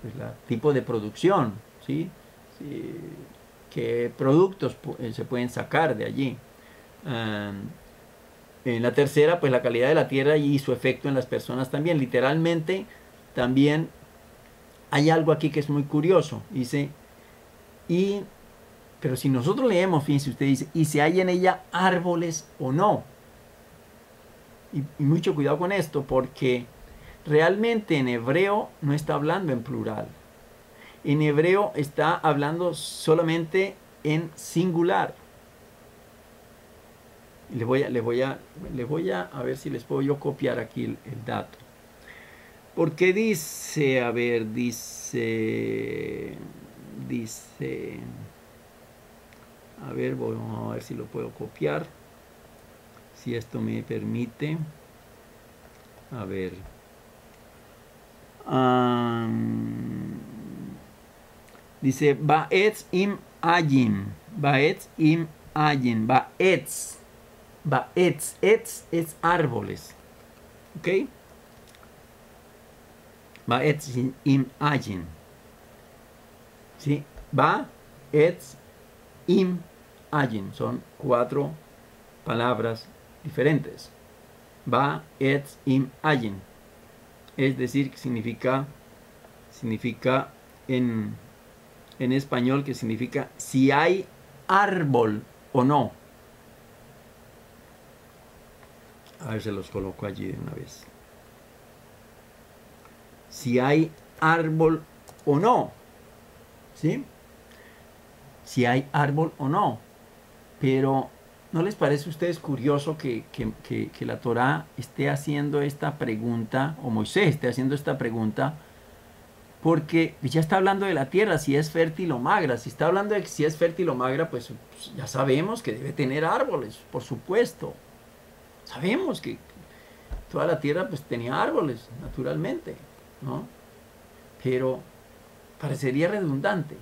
pues, el tipo de producción, ¿sí? Sí, qué productos se pueden sacar de allí. En la tercera, pues la calidad de la tierra y su efecto en las personas también. Literalmente, también hay algo aquí que es muy curioso. Dice, y, pero si nosotros leemos, fíjense, usted dice, y se hay en ella árboles o no. Y mucho cuidado con esto, porque realmente en hebreo no está hablando en plural. En hebreo está hablando solamente en singular. A ver si les puedo yo copiar aquí el dato. Porque dice, a ver, a ver, vamos a ver si lo puedo copiar. Si esto me permite. A ver. Dice, Baetz im Ayim. Baetz im Ayim. Baetz. Baetz. Etz es árboles. ¿Ok? Baetz im Ayim. ¿Sí? Baetz im Ayim. Son 4 palabras diferentes. Baetz im Ayim. Es decir, que significa en español que significa si hay árbol o no. A ver, se los coloco allí de una vez. Si hay árbol o no. ¿Sí? Si hay árbol o no. Pero, ¿no les parece a ustedes curioso que la Torá esté haciendo esta pregunta, o Moisés esté haciendo esta pregunta? Porque ya está hablando de la tierra, si es fértil o magra. Si está hablando de que si es fértil o magra, pues ya sabemos que debe tener árboles, por supuesto. Sabemos que toda la tierra pues tenía árboles, naturalmente, ¿no? Pero parecería redundante.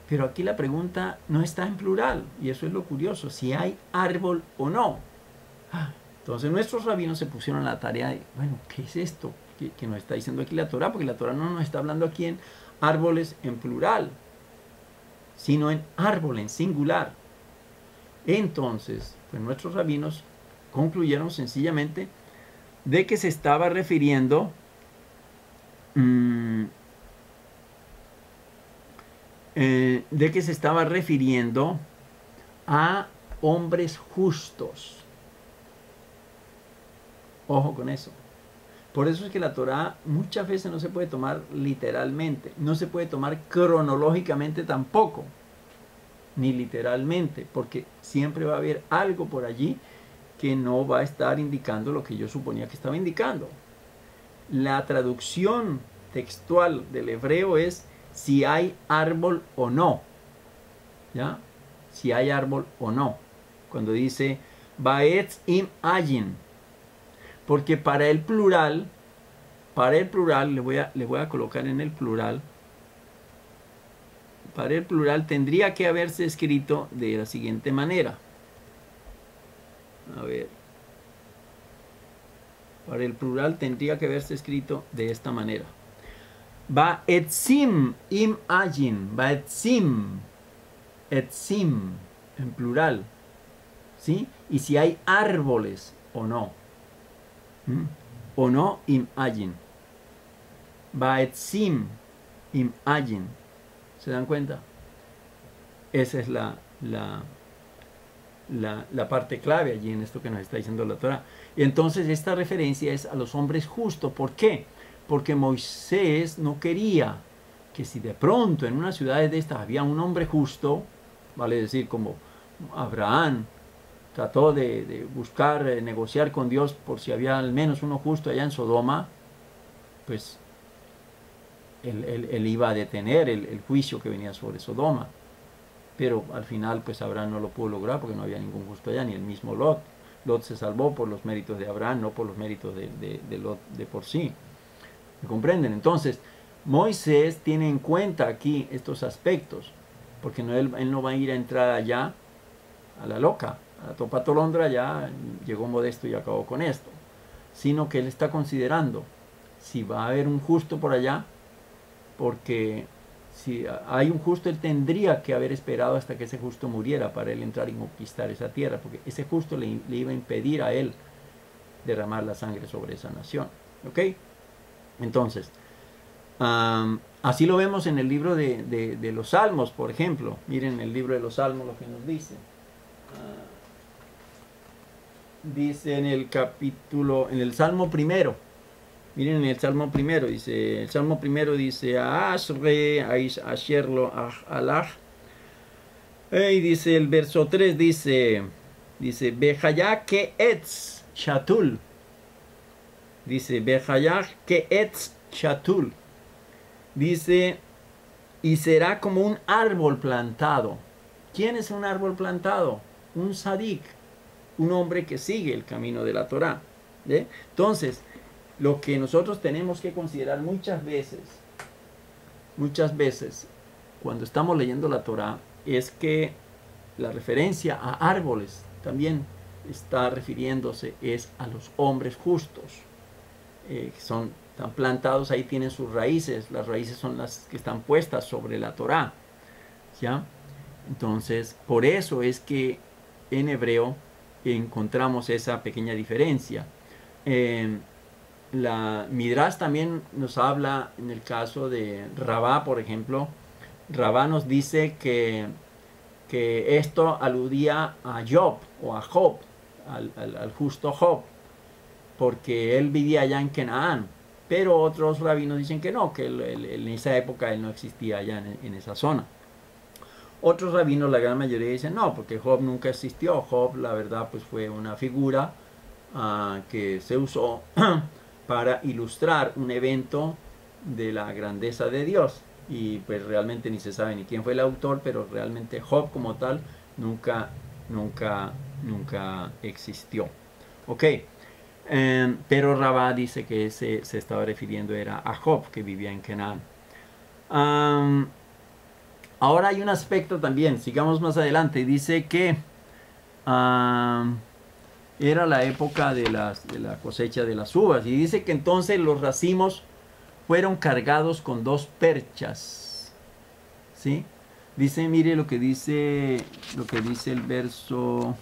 Pero aquí la pregunta no está en plural, y eso es lo curioso, si hay árbol o no. Entonces nuestros rabinos se pusieron a la tarea de, bueno, ¿qué es esto que nos está diciendo aquí la Torá? Porque la Torá no nos está hablando aquí en árboles en plural, sino en árbol en singular. Entonces, pues nuestros rabinos concluyeron sencillamente de que se estaba refiriendo a hombres justos. Ojo con eso. Por eso es que la Torá muchas veces no se puede tomar literalmente, no se puede tomar cronológicamente tampoco, ni literalmente, porque siempre va a haber algo por allí que no va a estar indicando lo que yo suponía que estaba indicando. La traducción textual del hebreo es si hay árbol o no. ¿Ya? Si hay árbol o no. Cuando dice Baetz im Ayin. Porque para el plural, le voy a colocar en el plural. Para el plural tendría que haberse escrito de la siguiente manera. A ver. Para el plural tendría que haberse escrito de esta manera. Baetzim im ayin. Baetzim. Etzim. En plural. ¿Sí? Y si hay árboles o no. O no im ayin. Baetzim im ayin. ¿Se dan cuenta? Esa es la parte clave allí en esto que nos está diciendo la Torah. Y entonces esta referencia es a los hombres justos. ¿Por qué? Porque Moisés no quería que si de pronto en una ciudad de estas había un hombre justo, vale decir como Abraham trató de buscar negociar con Dios por si había al menos uno justo allá en Sodoma, pues él iba a detener el juicio que venía sobre Sodoma. Pero al final pues Abraham no lo pudo lograr porque no había ningún justo allá, ni el mismo Lot. Lot se salvó por los méritos de Abraham, no por los méritos de Lot de por sí. ¿Me comprenden? Entonces, Moisés tiene en cuenta aquí estos aspectos, porque él no va a ir a entrar allá a la loca, a la topa tolondra, ya llegó modesto y acabó con esto, sino que él está considerando si va a haber un justo por allá, porque si hay un justo, él tendría que haber esperado hasta que ese justo muriera para él entrar y conquistar esa tierra, porque ese justo le iba a impedir a él derramar la sangre sobre esa nación. ¿Ok? Entonces, así lo vemos en el libro de los Salmos, por ejemplo. Miren el libro de los Salmos lo que nos dice. Dice en el capítulo, en el Salmo primero. Miren en el Salmo primero, el Salmo primero dice, Ashre, Asherlo, Alach. Y dice el verso 3, dice, Bejaya que etz shatul. Dice, Bejaya que etz shatul. Dice, y será como un árbol plantado. ¿Quién es un árbol plantado? Un sadik, un hombre que sigue el camino de la Torá. ¿Ve? Entonces, lo que nosotros tenemos que considerar muchas veces, cuando estamos leyendo la Torá, es que la referencia a árboles también está refiriéndose es a los hombres justos, que están plantados ahí, tienen sus raíces. Las raíces son las que están puestas sobre la Torá, ¿ya? Entonces, por eso es que en hebreo encontramos esa pequeña diferencia. La Midrash también nos habla en el caso de Rabá, por ejemplo. Rabá nos dice que esto aludía a Job o a Job, al justo Job, porque él vivía allá en Canaán. Pero otros rabinos dicen que no, que en esa época él no existía allá en esa zona. Otros rabinos, la gran mayoría, dicen no, porque Job nunca existió. Job, la verdad, pues fue una figura que se usó para ilustrar un evento de la grandeza de Dios. Y pues realmente ni se sabe ni quién fue el autor, pero realmente Job como tal nunca existió. Ok, pero Rabá dice que se estaba refiriendo era a Job, que vivía en Canaán. Ahora hay un aspecto también, sigamos más adelante, dice que era la época de la cosecha de las uvas, y dice que entonces los racimos fueron cargados con 2 perchas, ¿sí? Dice, mire lo que dice el verso,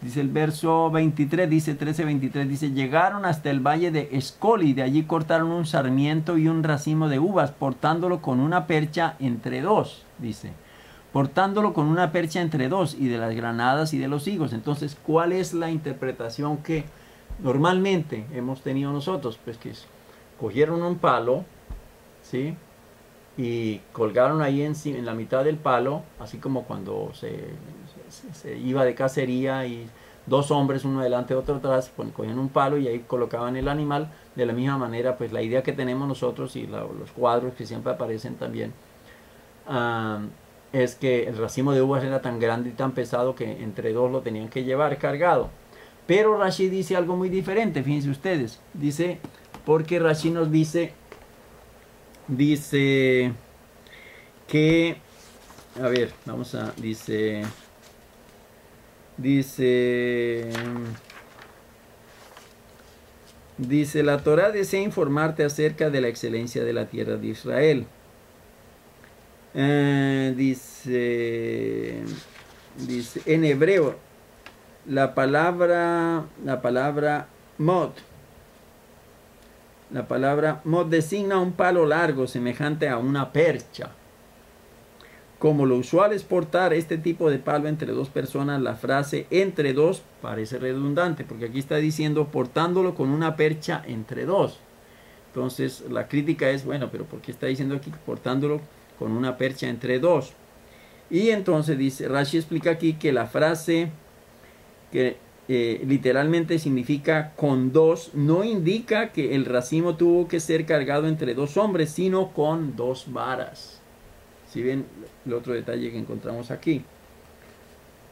dice el verso 23, dice 13:23, dice, llegaron hasta el valle de Escol y de allí cortaron un sarmiento y un racimo de uvas, portándolo con una percha entre 2, dice, portándolo con una percha entre 2, y de las granadas y de los higos. Entonces, ¿cuál es la interpretación que normalmente hemos tenido nosotros? Pues que cogieron un palo, ¿sí? Y colgaron ahí en la mitad del palo, así como cuando se iba de cacería y 2 hombres, uno delante, otro atrás, cogían un palo y ahí colocaban el animal. De la misma manera, pues la idea que tenemos nosotros y los cuadros que siempre aparecen también, es que el racimo de uvas era tan grande y tan pesado que entre 2 lo tenían que llevar cargado. Pero Rashi dice algo muy diferente, fíjense ustedes. Dice, porque Rashi nos dice que, a ver, dice, la Torá desea informarte acerca de la excelencia de la tierra de Israel. Dice en hebreo, la palabra mod designa un palo largo semejante a una percha. Como lo usual es portar este tipo de palo entre 2 personas, la frase entre 2 parece redundante, porque aquí está diciendo portándolo con una percha entre 2. Entonces la crítica es, bueno, pero ¿por qué está diciendo aquí portándolo con una percha entre 2? Y entonces dice, Rashi explica aquí que la frase que literalmente significa con 2, no indica que el racimo tuvo que ser cargado entre 2 hombres, sino con 2 varas. Si ven el otro detalle que encontramos aquí,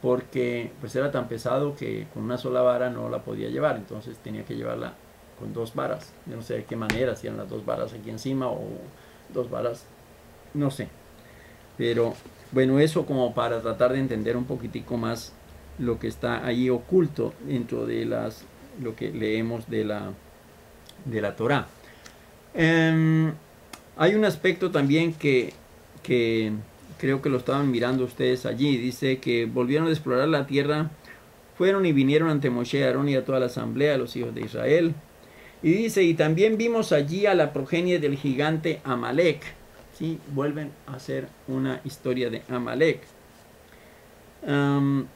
porque pues era tan pesado que con una sola vara no la podía llevar, entonces tenía que llevarla con 2 varas. Yo no sé de qué manera, si eran las 2 varas aquí encima o 2 varas, no sé. Pero bueno, eso como para tratar de entender un poquitico más lo que está ahí oculto dentro de lo que leemos de la Torá. Em, Hay un aspecto también que creo que lo estaban mirando ustedes allí. Dice que volvieron a explorar la tierra, fueron y vinieron ante Moshe, Aarón y a toda la asamblea de los hijos de Israel. Y dice, y también vimos allí a la progenie del gigante Amalek. ¿Sí? Vuelven a hacer una historia de Amalek. Um,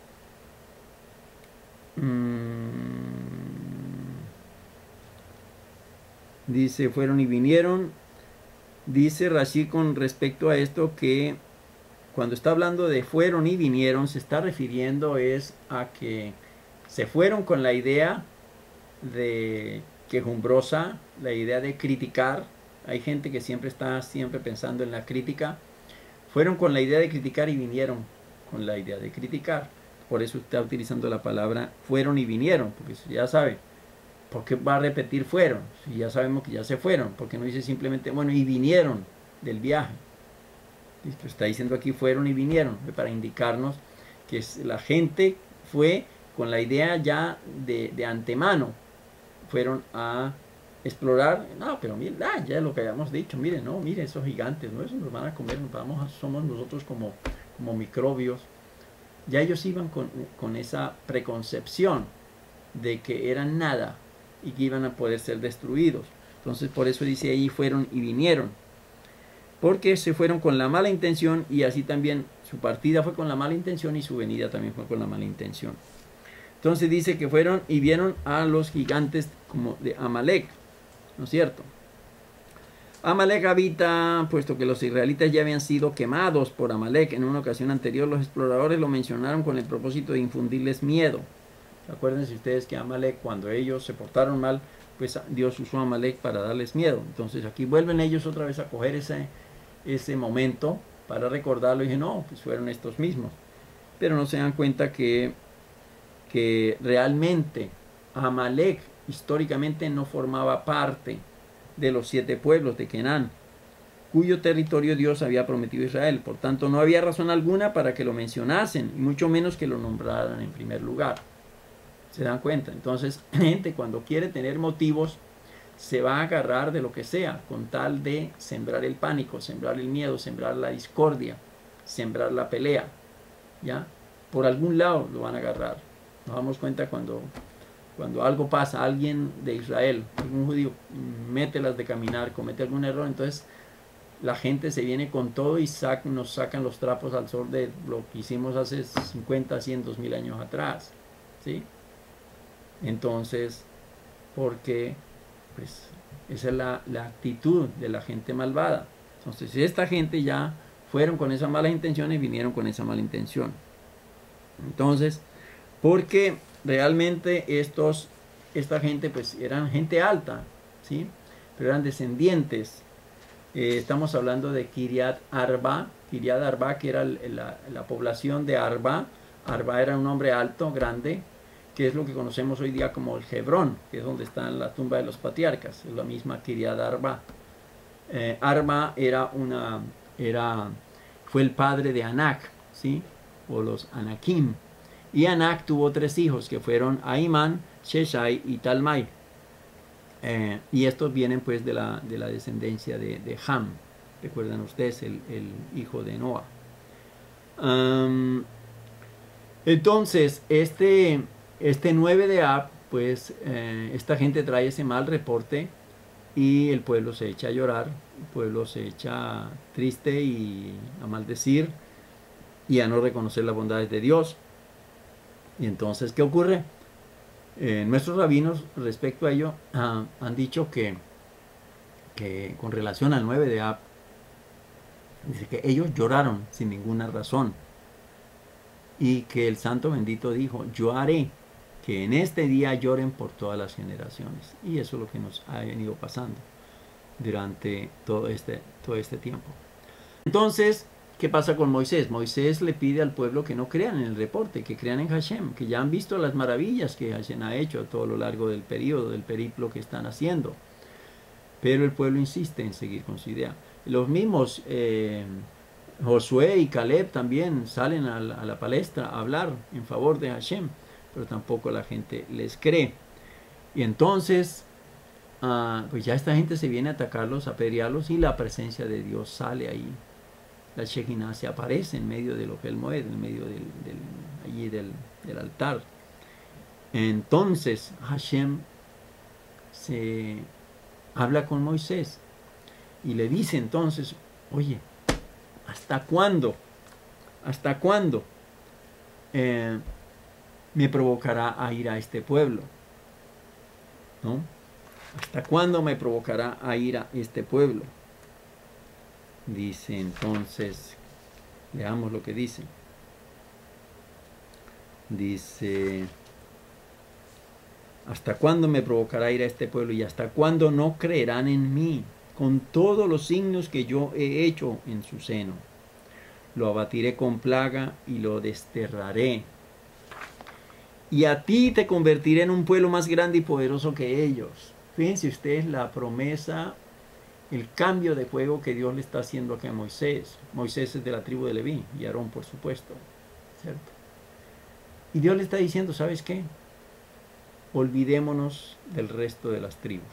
Dice, fueron y vinieron. Dice Rashi con respecto a esto que cuando está hablando de fueron y vinieron, se está refiriendo es a que se fueron con la idea de quejumbrosa, la idea de criticar. Hay gente que siempre está pensando en la crítica. Fueron con la idea de criticar y vinieron con la idea de criticar. Por eso está utilizando la palabra fueron y vinieron, porque ya sabe, ¿por qué va a repetir fueron? Si ya sabemos que ya se fueron, porque no dice simplemente, bueno, y vinieron del viaje. Está diciendo aquí fueron y vinieron, para indicarnos que la gente fue con la idea ya de antemano, fueron a explorar. No, pero miren, ya es lo que habíamos dicho, miren, no, miren esos gigantes, no, eso nos van a comer, somos nosotros como microbios. Ya ellos iban con esa preconcepción de que eran nada y que iban a poder ser destruidos. Entonces por eso dice ahí fueron y vinieron, porque se fueron con la mala intención, y así también su partida fue con la mala intención y su venida también fue con la mala intención. Entonces dice que fueron y vieron a los gigantes como de Amalek, ¿no es cierto? Amalek habita, puesto que los israelitas ya habían sido quemados por Amalek en una ocasión anterior, los exploradores lo mencionaron con el propósito de infundirles miedo. Acuérdense ustedes que Amalek, cuando ellos se portaron mal, pues Dios usó a Amalek para darles miedo. Entonces aquí vuelven ellos otra vez a coger ese momento para recordarlo, y dije, no, pues fueron estos mismos. Pero no se dan cuenta que realmente Amalek históricamente no formaba parte de los 7 pueblos de Canaán, cuyo territorio Dios había prometido a Israel. Por tanto, no había razón alguna para que lo mencionasen, y mucho menos que lo nombraran en primer lugar. ¿Se dan cuenta? Entonces, gente, cuando quiere tener motivos, se va a agarrar de lo que sea, con tal de sembrar el pánico, sembrar el miedo, sembrar la discordia, sembrar la pelea. ¿Ya? Por algún lado lo van a agarrar. Nos damos cuenta cuando algo pasa, alguien de Israel, algún judío, mete las de caminar, comete algún error, entonces la gente se viene con todo y nos sacan los trapos al sol de lo que hicimos hace 50, 100, 2000 años atrás. ¿Sí? Entonces, porque pues esa es la actitud de la gente malvada. Entonces, si esta gente ya fueron con esas malas intenciones, vinieron con esa mala intención. Entonces, porque realmente esta gente pues eran gente alta, ¿sí? Pero eran descendientes. Estamos hablando de Kiriat Arba, que era la población de Arba. Arba era un hombre alto, grande, que es lo que conocemos hoy día como el Hebrón, que es donde está la tumba de los patriarcas, es la misma Kiriat Arba. Arba fue el padre de Anak, ¿sí? O los Anakim. Y Anak tuvo 3 hijos, que fueron Aimán, Sheshai y Talmai. Y estos vienen pues de la descendencia de Ham. Recuerdan ustedes, el hijo de Noah. Entonces, este 9 de Ab, pues esta gente trae ese mal reporte y el pueblo se echa a llorar, el pueblo se echa triste y a maldecir y a no reconocer las bondades de Dios. Y entonces, ¿qué ocurre? Nuestros rabinos respecto a ello han dicho que con relación al 9 de Ab, dice que ellos lloraron sin ninguna razón, y que el santo bendito dijo, yo haré que en este día lloren por todas las generaciones. Y eso es lo que nos ha venido pasando durante todo este tiempo. Entonces, ¿qué pasa con Moisés? Moisés le pide al pueblo que no crean en el reporte, que crean en Hashem, que ya han visto las maravillas que Hashem ha hecho a todo lo largo del periplo que están haciendo. Pero el pueblo insiste en seguir con su idea. Los mismos Josué y Caleb también salen a la palestra a hablar en favor de Hashem, pero tampoco la gente les cree. Y entonces pues ya esta gente se viene a atacarlos, a apedrearlos, y la presencia de Dios sale ahí. La Shekinah se aparece en medio de lo que él mueve, en medio allí del altar. Entonces Hashem se habla con Moisés y le dice entonces, oye, ¿hasta cuándo? ¿Hasta cuándo me provocará a ir a este pueblo? ¿No? ¿Hasta cuándo me provocará a ir a este pueblo? Dice entonces, leamos lo que dice. Dice, ¿hasta cuándo me provocará ir a este pueblo? ¿Y hasta cuándo no creerán en mí con todos los signos que yo he hecho en su seno? Lo abatiré con plaga y lo desterraré. Y a ti te convertiré en un pueblo más grande y poderoso que ellos. Fíjense ustedes la promesa, el cambio de juego que Dios le está haciendo aquí a Moisés. Moisés es de la tribu de Leví y Aarón, por supuesto, ¿cierto? Y Dios le está diciendo, ¿sabes qué? Olvidémonos del resto de las tribus.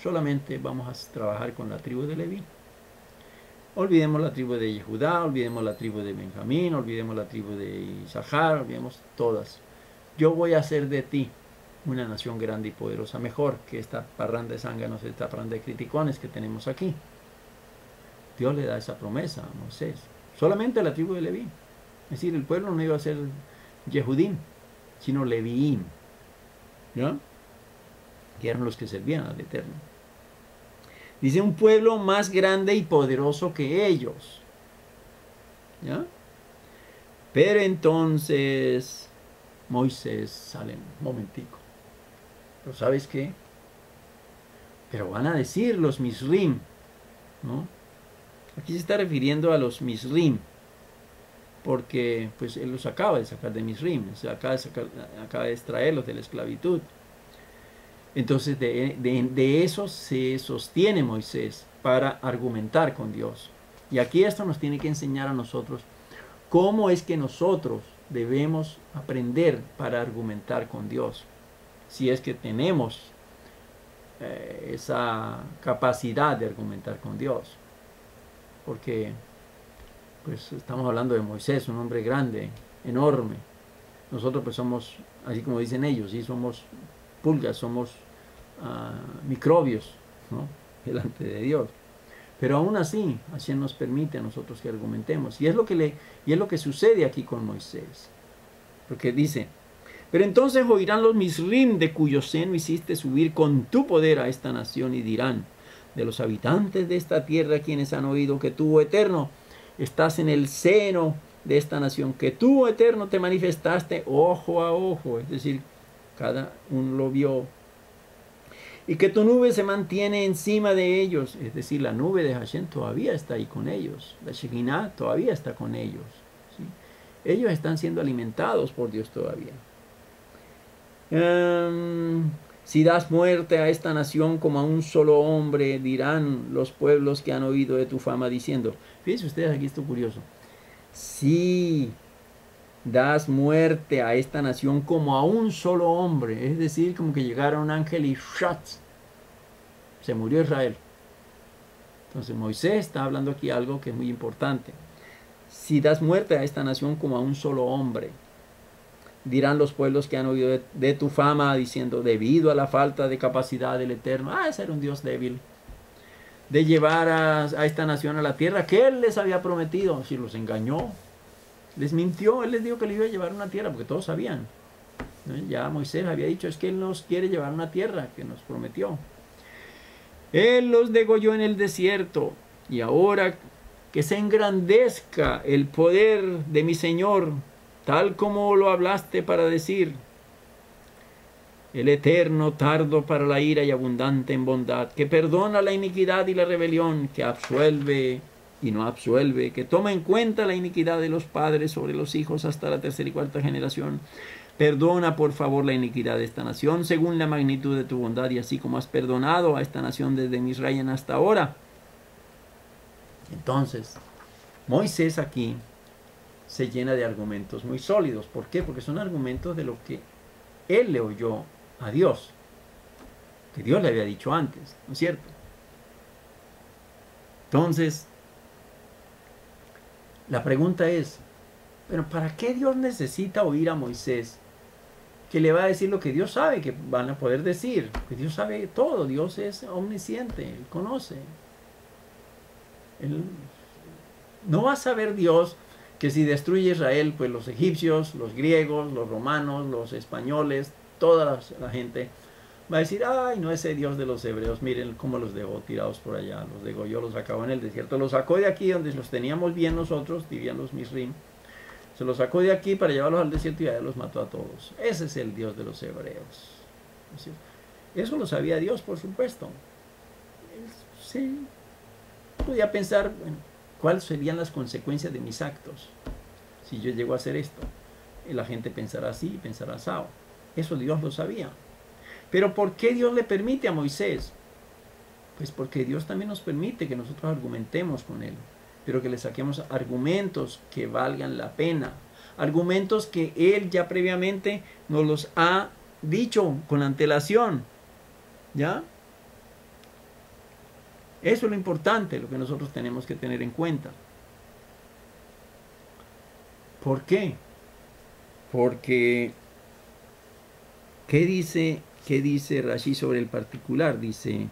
Solamente vamos a trabajar con la tribu de Leví. Olvidemos la tribu de Judá, olvidemos la tribu de Benjamín, olvidemos la tribu de Isahar, olvidemos todas. Yo voy a hacer de ti una nación grande y poderosa, mejor que esta parranda de zánganos, esta parranda de criticones que tenemos aquí. Dios le da esa promesa a Moisés. Solamente a la tribu de Leví. Es decir, el pueblo no iba a ser Yehudim, sino Leviim, ¿no? Que eran los que servían al Eterno. Dice, un pueblo más grande y poderoso que ellos. ¿Ya? Pero entonces Moisés sale un momentico. ¿Pero sabes qué? Pero van a decir los Misrim, ¿no? Aquí se está refiriendo a los Misrim, porque pues él los acaba de sacar de Misrim, acaba de extraerlos de la esclavitud. Entonces de eso se sostiene Moisés para argumentar con Dios. Y aquí esto nos tiene que enseñar a nosotros cómo es que nosotros debemos aprender para argumentar con Dios. Si es que tenemos esa capacidad de argumentar con Dios. Porque pues estamos hablando de Moisés, un hombre grande, enorme. Nosotros pues somos, así como dicen ellos, ¿sí? Somos pulgas, somos microbios, ¿no? Delante de Dios. Pero aún así, Hashem nos permite a nosotros que argumentemos. Y es lo que sucede aquí con Moisés. Porque dice, pero entonces oirán los Misrim de cuyo seno hiciste subir con tu poder a esta nación y dirán, de los habitantes de esta tierra quienes han oído que tú, Eterno, estás en el seno de esta nación, que tú, Eterno, te manifestaste ojo a ojo, es decir, cada uno lo vio, y que tu nube se mantiene encima de ellos, es decir, la nube de Hashem todavía está ahí con ellos, la Shekinah todavía está con ellos, ¿sí? Ellos están siendo alimentados por Dios todavía. Si das muerte a esta nación como a un solo hombre, dirán los pueblos que han oído de tu fama diciendo, fíjense ustedes aquí esto curioso, si das muerte a esta nación como a un solo hombre, es decir, como que llegara un ángel y ¡shat! Se murió Israel. Entonces Moisés está hablando aquí algo que es muy importante. Si das muerte a esta nación como a un solo hombre, dirán los pueblos que han oído de tu fama diciendo, debido a la falta de capacidad del Eterno, ese era un Dios débil, de llevar a esta nación a la tierra que Él les había prometido. Si los engañó, les mintió, Él les dijo que le iba a llevar una tierra, porque todos sabían, ¿no? Ya Moisés había dicho, es que Él nos quiere llevar una tierra que nos prometió. Él los degolló en el desierto, y ahora que se engrandezca el poder de mi Señor, tal como lo hablaste para decir, el Eterno tardo para la ira y abundante en bondad, que perdona la iniquidad y la rebelión, que absuelve y no absuelve, que toma en cuenta la iniquidad de los padres sobre los hijos hasta la tercera y cuarta generación. Perdona por favor la iniquidad de esta nación según la magnitud de tu bondad, y así como has perdonado a esta nación desde Misraim hasta ahora. Entonces, Moisés aquí se llena de argumentos muy sólidos. ¿Por qué? Porque son argumentos de lo que él le oyó a Dios. que Dios le había dicho antes, ¿no es cierto? Entonces, la pregunta es, pero ¿para qué Dios necesita oír a Moisés? Que le va a decir lo que Dios sabe que van a poder decir, que Dios sabe todo, Dios es omnisciente, Él conoce. Él, no va a saber Dios que si destruye Israel, pues los egipcios, los griegos, los romanos, los españoles, toda la gente va a decir, ay, no, ese Dios de los hebreos, miren cómo los dejó tirados por allá, los degolló, los sacó en el desierto, los sacó de aquí donde los teníamos bien nosotros, dirían los Misrim, se los sacó de aquí para llevarlos al desierto y allá los mató a todos. Ese es el Dios de los hebreos. Eso lo sabía Dios, por supuesto. Sí, podía pensar, bueno, ¿cuáles serían las consecuencias de mis actos si yo llego a hacer esto? Y la gente pensará así, pensará así. Eso Dios lo sabía. Pero ¿por qué Dios le permite a Moisés? Pues porque Dios también nos permite que nosotros argumentemos con Él, pero que le saquemos argumentos que valgan la pena, argumentos que Él ya previamente nos los ha dicho con antelación, ¿ya? Eso es lo importante, lo que nosotros tenemos que tener en cuenta. ¿Por qué? Porque, ¿qué dice Rashi sobre el particular? Dice,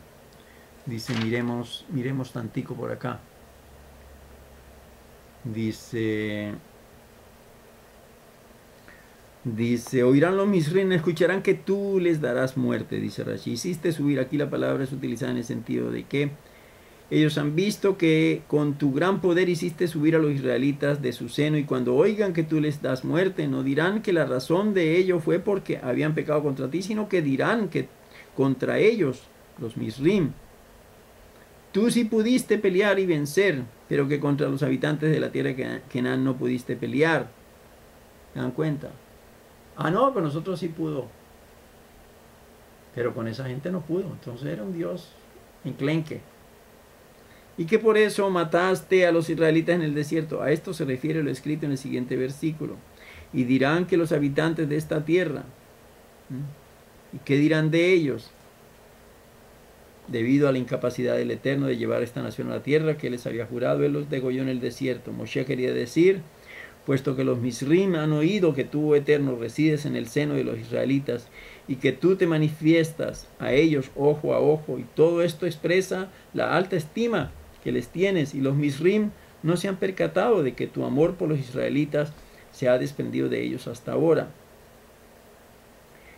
miremos tantico por acá. Dice, oirán los Misrim, escucharán que tú les darás muerte, dice Rashi. Hiciste subir, aquí la palabra es utilizada en el sentido de que ellos han visto que con tu gran poder hiciste subir a los israelitas de su seno, y cuando oigan que tú les das muerte, no dirán que la razón de ello fue porque habían pecado contra ti, sino que dirán que contra ellos, los Misrim, tú sí pudiste pelear y vencer, pero que contra los habitantes de la tierra de Canaán no pudiste pelear. ¿Se dan cuenta? Ah, no, pero nosotros sí pudo. Pero con esa gente no pudo. Entonces era un Dios enclenque. Y que por eso mataste a los israelitas en el desierto. A esto se refiere lo escrito en el siguiente versículo. Y dirán que los habitantes de esta tierra. ¿Y qué dirán de ellos? Debido a la incapacidad del Eterno de llevar esta nación a la tierra que les había jurado, Él los degolló en el desierto. Moshe quería decir, puesto que los Misrim han oído que tú, Eterno, resides en el seno de los israelitas y que tú te manifiestas a ellos ojo a ojo, y todo esto expresa la alta estima que les tienes, y los Misrim no se han percatado de que tu amor por los israelitas se ha desprendido de ellos hasta ahora.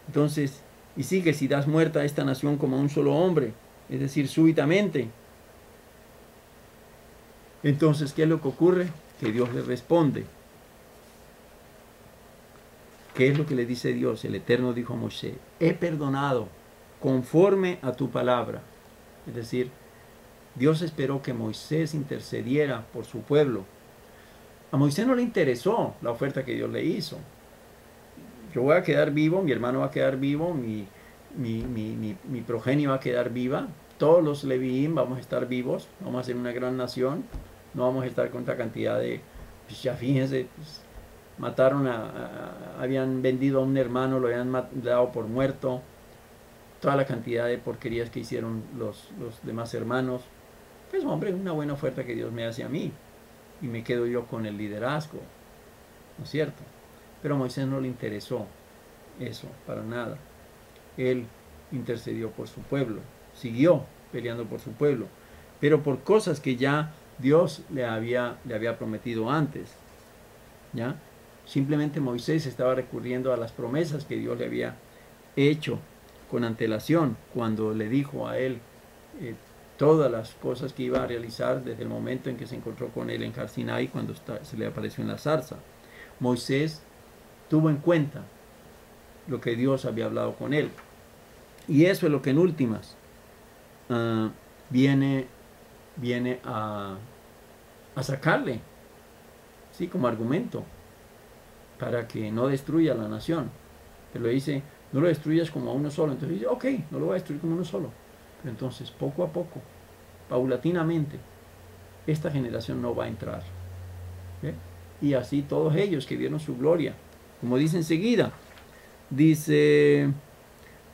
Entonces, y sigue, si das muerta a esta nación como a un solo hombre, es decir, súbitamente. Entonces, ¿qué es lo que ocurre? Que Dios le responde. ¿Qué es lo que le dice Dios? El Eterno dijo a Moisés, he perdonado conforme a tu palabra. Es decir, Dios esperó que Moisés intercediera por su pueblo. A Moisés no le interesó la oferta que Dios le hizo. Yo voy a quedar vivo, mi hermano va a quedar vivo, mi progenie va a quedar viva, todos los Leviim vamos a estar vivos, vamos a ser una gran nación, no vamos a estar con esta cantidad de, pues ya fíjense, pues, mataron habían vendido a un hermano, lo habían dado por muerto, toda la cantidad de porquerías que hicieron los demás hermanos. Pues hombre, una buena oferta que Dios me hace a mí, y me quedo yo con el liderazgo, ¿no es cierto? Pero a Moisés no le interesó eso, para nada. Él intercedió por su pueblo, siguió peleando por su pueblo, pero por cosas que ya Dios le había prometido antes, ¿ya? Simplemente Moisés estaba recurriendo a las promesas que Dios le había hecho con antelación, cuando le dijo a él todas las cosas que iba a realizar desde el momento en que se encontró con él en Har Sinai, cuando se le apareció en la zarza. Moisés tuvo en cuenta lo que Dios había hablado con él. Y eso es lo que en últimas viene a sacarle, ¿sí? Como argumento, para que no destruya la nación. Pero le dice, no lo destruyas como a uno solo. Entonces dice, ok, no lo voy a destruir como uno solo. Pero entonces, poco a poco, paulatinamente, esta generación no va a entrar. ¿Ve? Y así todos ellos que vieron su gloria, como dice enseguida, dice,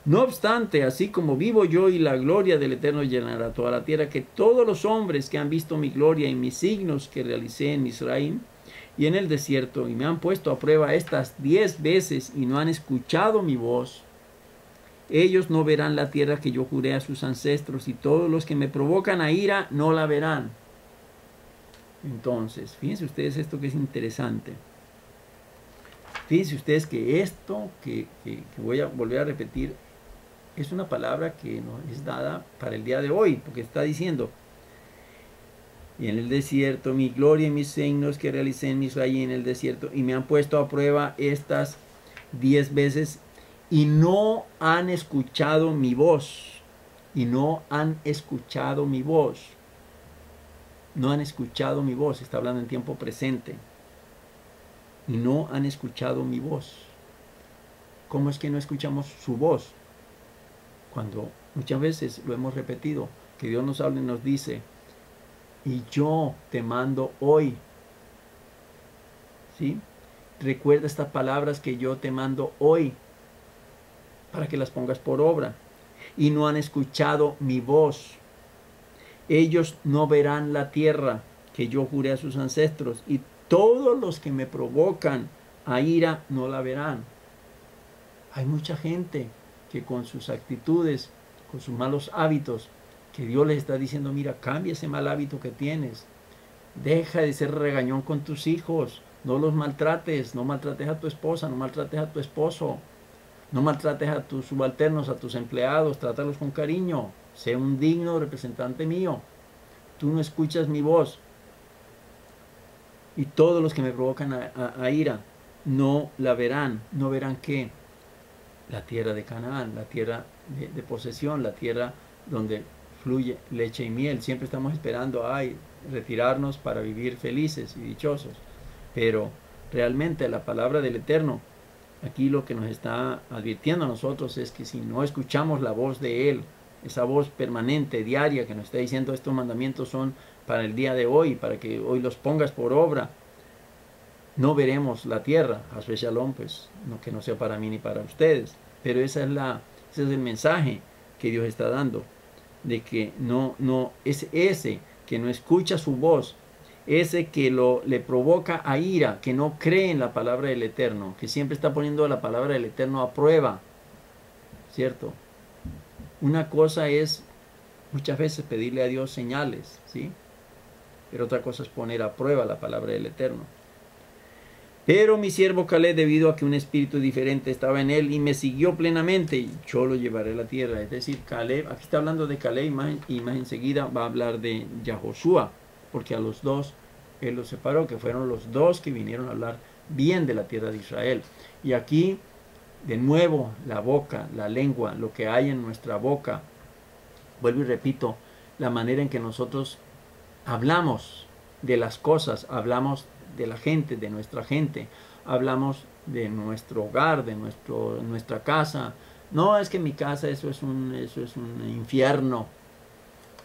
No obstante, así como vivo yo y la gloria del Eterno llenará toda la tierra, que todos los hombres que han visto mi gloria y mis signos que realicé en Misraim y en el desierto, y me han puesto a prueba estas 10 veces y no han escuchado mi voz, ellos no verán la tierra que yo juré a sus ancestros, y todos los que me provocan a ira no la verán. Entonces, fíjense ustedes esto que es interesante. Fíjense ustedes que esto que voy a volver a repetir es una palabra que nos es dada para el día de hoy, porque está diciendo, y en el desierto mi gloria y mis signos que realicé en Israel en el desierto, y me han puesto a prueba estas 10 veces, y no han escuchado mi voz, y no han escuchado mi voz, no han escuchado mi voz, está hablando en tiempo presente, y no han escuchado mi voz. ¿Cómo es que no escuchamos su voz? Cuando muchas veces lo hemos repetido, que Dios nos habla y nos dice, y yo te mando hoy, ¿sí? Recuerda estas palabras que yo te mando hoy, para que las pongas por obra. Y no han escuchado mi voz. Ellos no verán la tierra que yo juré a sus ancestros, y todos los que me provocan a ira no la verán. Hay mucha gente que con sus actitudes, con sus malos hábitos, que Dios les está diciendo, mira, cambia ese mal hábito que tienes. Deja de ser regañón con tus hijos. No los maltrates. No maltrates a tu esposa. No maltrates a tu esposo. No maltrates a tus subalternos, a tus empleados. Trátalos con cariño. Sé un digno representante mío. Tú no escuchas mi voz. Y todos los que me provocan a ira no la verán. ¿No verán qué? La tierra de Canaán, la tierra de posesión, la tierra donde fluye leche y miel. Siempre estamos esperando retirarnos para vivir felices y dichosos. Pero realmente la palabra del Eterno, aquí lo que nos está advirtiendo a nosotros es que si no escuchamos la voz de Él, esa voz permanente, diaria, que nos está diciendo estos mandamientos son para el día de hoy, para que hoy los pongas por obra, no veremos la tierra, Hasbe Shalom, pues, que no sea para mí ni para ustedes. Pero ese es el mensaje que Dios está dando, de que es ese que no escucha su voz, ese que le provoca a ira, que no cree en la palabra del Eterno, que siempre está poniendo la palabra del Eterno a prueba, ¿cierto? Una cosa es muchas veces pedirle a Dios señales, ¿sí? Pero otra cosa es poner a prueba la palabra del Eterno. Pero mi siervo Caleb, debido a que un espíritu diferente estaba en él y me siguió plenamente, y yo lo llevaré a la tierra. Es decir, Caleb, aquí está hablando de Caleb y más enseguida va a hablar de Yahoshua, porque a los dos él los separó, que fueron los dos que vinieron a hablar bien de la tierra de Israel. Y aquí, de nuevo, la boca, la lengua, lo que hay en nuestra boca, vuelvo y repito, la manera en que nosotros hablamos de las cosas, hablamos de la gente, de nuestra gente, hablamos de nuestro hogar, de nuestra casa. No, es que mi casa eso es un infierno.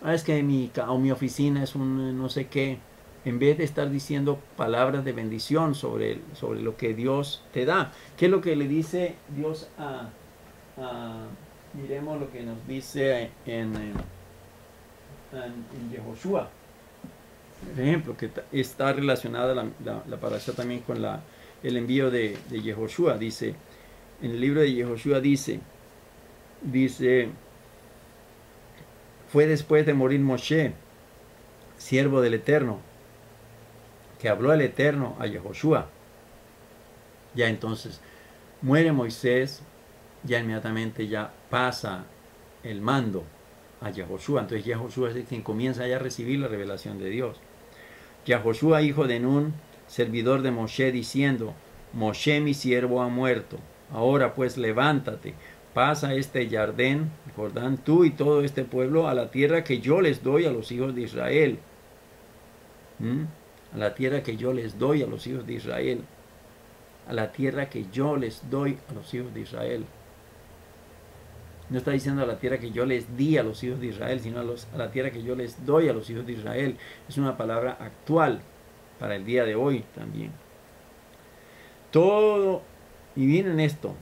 Es que mi oficina es un no sé qué. En vez de estar diciendo palabras de bendición sobre lo que Dios te da. ¿Qué es lo que le dice Dios miremos lo que nos dice en Yehoshua? Por ejemplo, que está relacionada la parasha también con el envío de Yehoshua. Dice, en el libro de Yehoshua dice, fue después de morir Moshe, siervo del Eterno, que habló el Eterno a Yehoshua. Ya entonces, muere Moisés, ya inmediatamente ya pasa el mando a Yehoshua. Entonces Yehoshua es quien comienza ya a recibir la revelación de Dios. Yahoshua, hijo de Nun, servidor de Moshe, diciendo, Moshe mi siervo ha muerto. Ahora pues levántate, pasa este Jordán, tú y todo este pueblo, a la tierra que yo les doy a los hijos de Israel. A la tierra que yo les doy a los hijos de Israel. A la tierra que yo les doy a los hijos de Israel. No está diciendo a la tierra que yo les di a los hijos de Israel, sino a la tierra que yo les doy a los hijos de Israel. Es una palabra actual para el día de hoy también. Todo, y miren esto,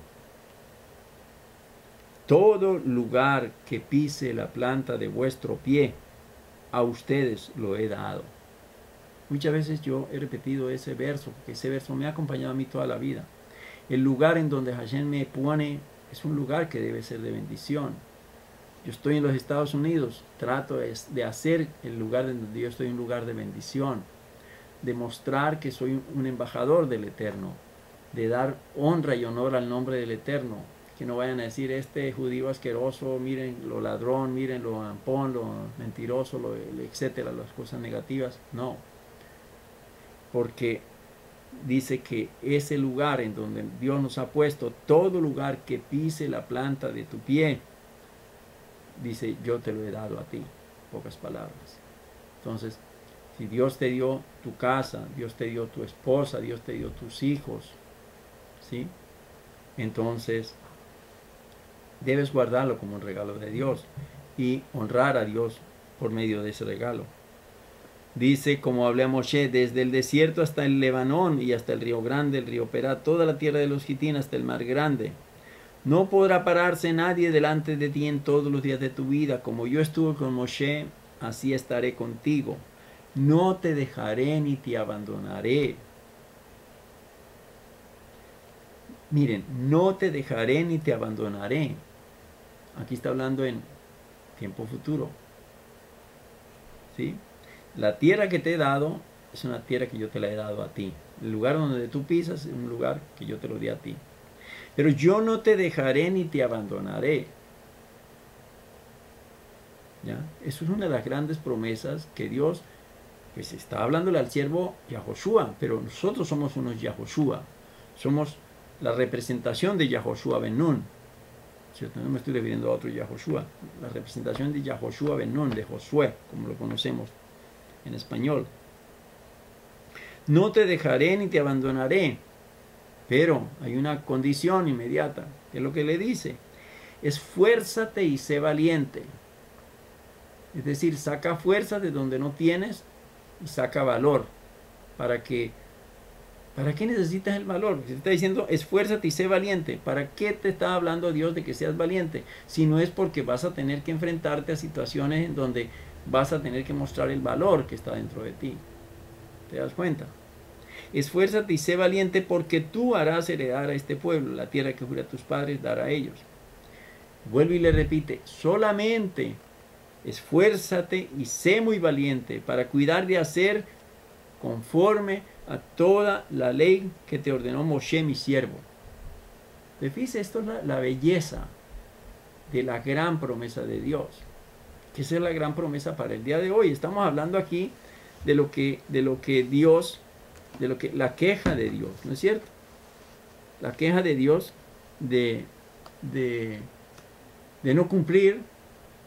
todo lugar que pise la planta de vuestro pie, a ustedes lo he dado. Muchas veces yo he repetido ese verso, porque ese verso me ha acompañado a mí toda la vida. El lugar en donde Hashem me pone es un lugar que debe ser de bendición. Yo estoy en los Estados Unidos, trato de hacer el lugar en donde yo estoy un lugar de bendición, de mostrar que soy un embajador del Eterno, de dar honra y honor al nombre del Eterno, que no vayan a decir este judío asqueroso, miren lo ladrón, miren lo ampón, lo mentiroso, etcétera, las cosas negativas. No, porque dice que ese lugar en donde Dios nos ha puesto, todo lugar que pise la planta de tu pie, dice, yo te lo he dado a ti, pocas palabras. Entonces, si Dios te dio tu casa, Dios te dio tu esposa, Dios te dio tus hijos, ¿sí? Entonces, debes guardarlo como un regalo de Dios y honrar a Dios por medio de ese regalo. Dice, como hablé a Moshe, desde el desierto hasta el Lebanón y hasta el río Grande, el río Perá, toda la tierra de los Gitín hasta el mar Grande. No podrá pararse nadie delante de ti en todos los días de tu vida. Como yo estuve con Moshe, así estaré contigo. No te dejaré ni te abandonaré. Miren, no te dejaré ni te abandonaré. Aquí está hablando en tiempo futuro. ¿Sí? La tierra que te he dado es una tierra que yo te la he dado a ti. El lugar donde tú pisas es un lugar que yo te lo di a ti. Pero yo no te dejaré ni te abandonaré. ¿Ya? Eso es una de las grandes promesas que Dios, pues está hablándole al siervo Yahoshua, pero nosotros somos unos Yahoshua. Somos la representación de Yahoshua Ben Nun. ¿Cierto? No me estoy refiriendo a otro Yahoshua. La representación de Yahoshua Ben Nun, de Josué, como lo conocemos en español. No te dejaré ni te abandonaré. Pero hay una condición inmediata, que es lo que le dice. Esfuérzate y sé valiente. Es decir, saca fuerza de donde no tienes y saca valor. ¿Para qué necesitas el valor? Se está diciendo, esfuérzate y sé valiente. ¿Para qué te está hablando Dios de que seas valiente? Si no es porque vas a tener que enfrentarte a situaciones en donde vas a tener que mostrar el valor que está dentro de ti. ¿Te das cuenta? Esfuérzate y sé valiente porque tú harás heredar a este pueblo, la tierra que juré a tus padres dar a ellos. Vuelve y le repite, solamente esfuérzate y sé muy valiente para cuidar de hacer conforme a toda la ley que te ordenó Moshe mi siervo. Fíjese, esto es la belleza de la gran promesa de Dios, que esa es la gran promesa para el día de hoy. Estamos hablando aquí de lo que Dios, la queja de Dios, ¿no es cierto? La queja de Dios de no cumplir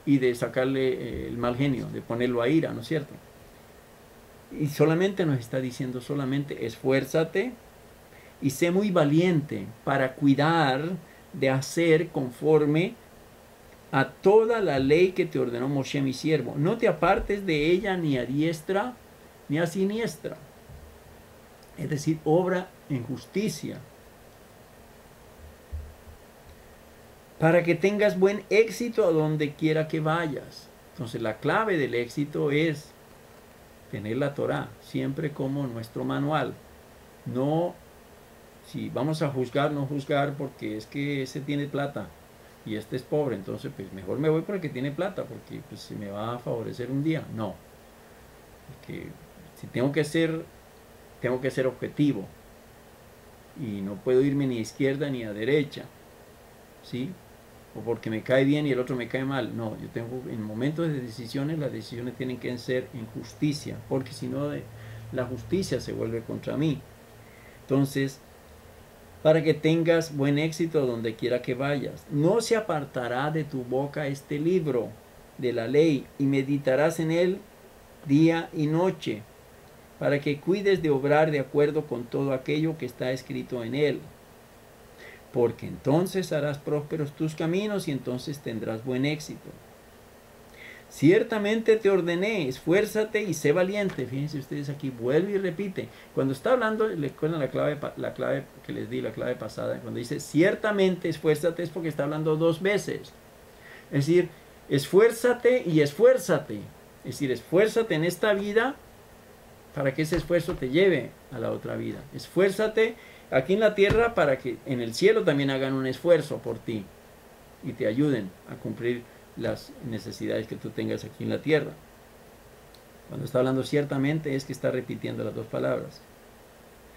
y de sacarle el mal genio, de ponerlo a ira, ¿no es cierto? Y solamente nos está diciendo, solamente esfuérzate y sé muy valiente para cuidar de hacer conforme a toda la ley que te ordenó Moshe mi siervo. No te apartes de ella ni a diestra ni a siniestra. Es decir, obra en justicia. Para que tengas buen éxito a donde quiera que vayas. Entonces la clave del éxito es tener la Torah siempre como nuestro manual. No, si vamos a juzgar, no juzgar porque es que ese tiene plata y este es pobre, entonces pues mejor me voy por el que tiene plata porque pues se me va a favorecer un día. No, porque si tengo que ser objetivo y no puedo irme ni a izquierda ni a derecha, ¿sí? O porque me cae bien y el otro me cae mal. No, yo tengo, en momentos de decisiones, las decisiones tienen que ser en justicia, porque si no, la justicia se vuelve contra mí. Entonces, para que tengas buen éxito donde quiera que vayas, no se apartará de tu boca este libro de la ley, y meditarás en él día y noche, para que cuides de obrar de acuerdo con todo aquello que está escrito en él. Porque entonces harás prósperos tus caminos y entonces tendrás buen éxito. Ciertamente te ordené, esfuérzate y sé valiente. Fíjense ustedes aquí, vuelve y repite. Cuando está hablando, le cuentan la clave que les di, la clave pasada. Cuando dice ciertamente esfuérzate es porque está hablando dos veces. Es decir, esfuérzate y esfuérzate. Es decir, esfuérzate en esta vida para que ese esfuerzo te lleve a la otra vida. Esfuérzate aquí en la tierra para que en el cielo también hagan un esfuerzo por ti y te ayuden a cumplir las necesidades que tú tengas aquí en la tierra. Cuando está hablando ciertamente es que está repitiendo las dos palabras.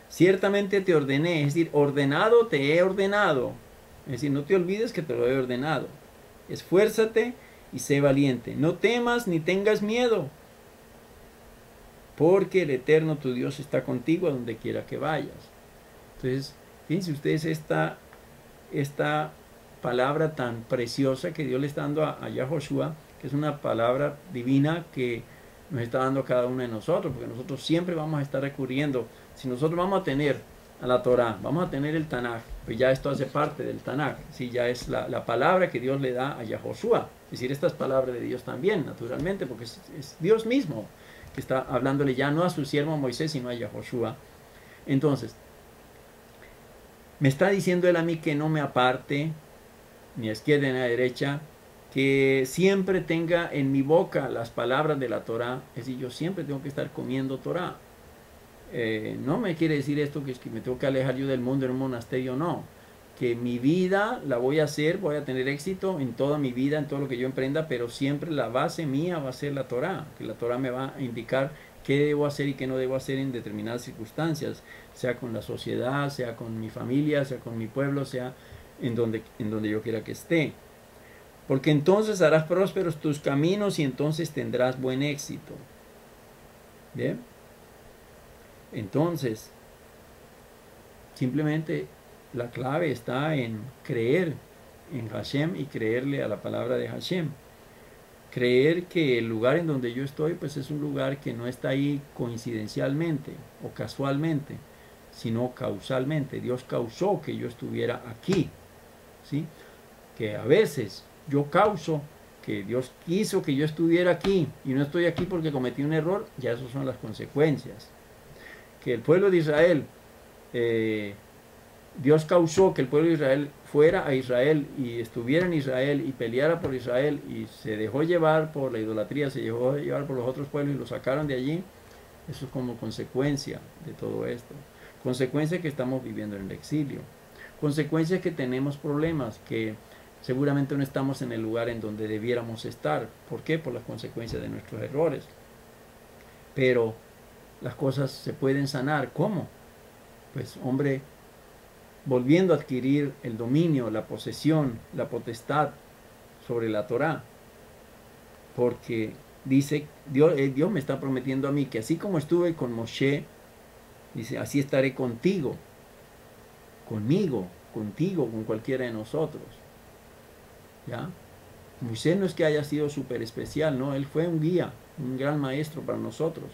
Ciertamente te ordené, es decir, ordenado te he ordenado. Es decir, no te olvides que te lo he ordenado. Esfuérzate y sé valiente. No temas ni tengas miedo, porque el Eterno tu Dios está contigo a donde quiera que vayas. Entonces, fíjense ustedes esta palabra tan preciosa que Dios le está dando a Yahoshua, que es una palabra divina que nos está dando a cada uno de nosotros, porque nosotros siempre vamos a estar recurriendo. Si nosotros vamos a tener a la Torah, vamos a tener el Tanaj, pues ya esto hace parte del Tanaj, ¿sí? Ya es la palabra que Dios le da a Yahoshua. Es decir, esta es palabra de Dios también, naturalmente, porque es Dios mismo que está hablándole ya no a su siervo Moisés, sino a Yahoshua. Entonces, me está diciendo él a mí que no me aparte, ni a izquierda ni a derecha, que siempre tenga en mi boca las palabras de la Torah. Es decir, yo siempre tengo que estar comiendo Torah. No me quiere decir esto que es que me tengo que alejar yo del mundo en un monasterio, no. Que mi vida la voy a hacer, voy a tener éxito en toda mi vida, en todo lo que yo emprenda, pero siempre la base mía va a ser la Torah, que la Torah me va a indicar qué debo hacer y qué no debo hacer en determinadas circunstancias, sea con la sociedad, sea con mi familia, sea con mi pueblo, sea en donde yo quiera que esté. Porque entonces harás prósperos tus caminos y entonces tendrás buen éxito. ¿Bien? Entonces, simplemente la clave está en creer en Hashem y creerle a la palabra de Hashem. Creer que el lugar en donde yo estoy, pues es un lugar que no está ahí coincidencialmente o casualmente, sino causalmente. Dios causó que yo estuviera aquí, ¿sí? Que a veces yo causo que Dios quiso que yo estuviera aquí y no estoy aquí porque cometí un error, ya esas son las consecuencias. Que el pueblo de Israel, Dios causó que el pueblo de Israel fuera a Israel y estuviera en Israel y peleara por Israel y se dejó llevar por la idolatría, se dejó llevar por los otros pueblos y lo sacaron de allí. Eso es como consecuencia de todo esto. Consecuencia que estamos viviendo en el exilio. Consecuencia que tenemos problemas, que seguramente no estamos en el lugar en donde debiéramos estar. ¿Por qué? Por las consecuencias de nuestros errores. Pero las cosas se pueden sanar. ¿Cómo? Pues, hombre, volviendo a adquirir el dominio, la posesión, la potestad sobre la Torá. Porque dice, Dios me está prometiendo a mí que así como estuve con Moshe, dice, así estaré contigo, conmigo, contigo, con cualquiera de nosotros. ¿Ya? Moisés no es que haya sido súper especial, no, él fue un guía, un gran maestro para nosotros.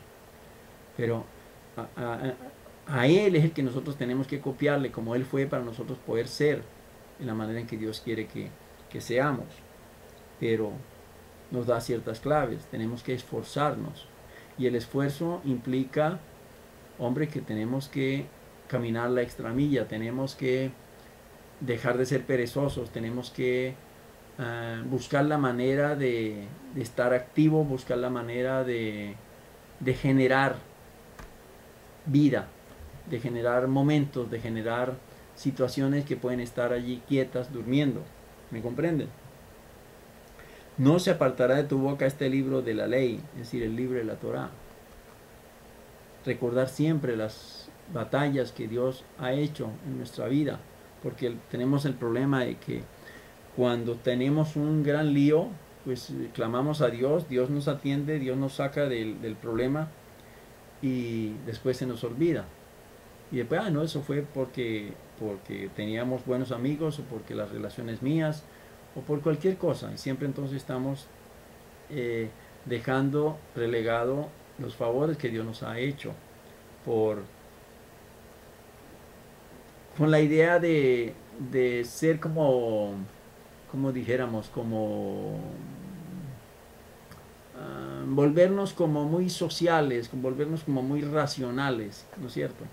Pero a él es el que nosotros tenemos que copiarle, como él fue para nosotros poder ser en la manera en que Dios quiere que seamos. Pero nos da ciertas claves, tenemos que esforzarnos. Y el esfuerzo implica, hombre, que tenemos que caminar la extra milla, tenemos que dejar de ser perezosos, tenemos que buscar la manera de estar activo, buscar la manera de generar vida, de generar momentos, de generar situaciones que pueden estar allí quietas, durmiendo. ¿Me comprenden? No se apartará de tu boca este libro de la ley, es decir, el libro de la Torá. Recordar siempre las batallas que Dios ha hecho en nuestra vida, porque tenemos el problema de que cuando tenemos un gran lío, pues clamamos a Dios, Dios nos atiende, Dios nos saca del problema y después se nos olvida. Y después, no, eso fue porque teníamos buenos amigos o porque las relaciones mías o por cualquier cosa. Y siempre entonces estamos dejando relegado los favores que Dios nos ha hecho con la idea de ser como dijéramos, como volvernos como muy sociales, volvernos como muy racionales, ¿no es cierto?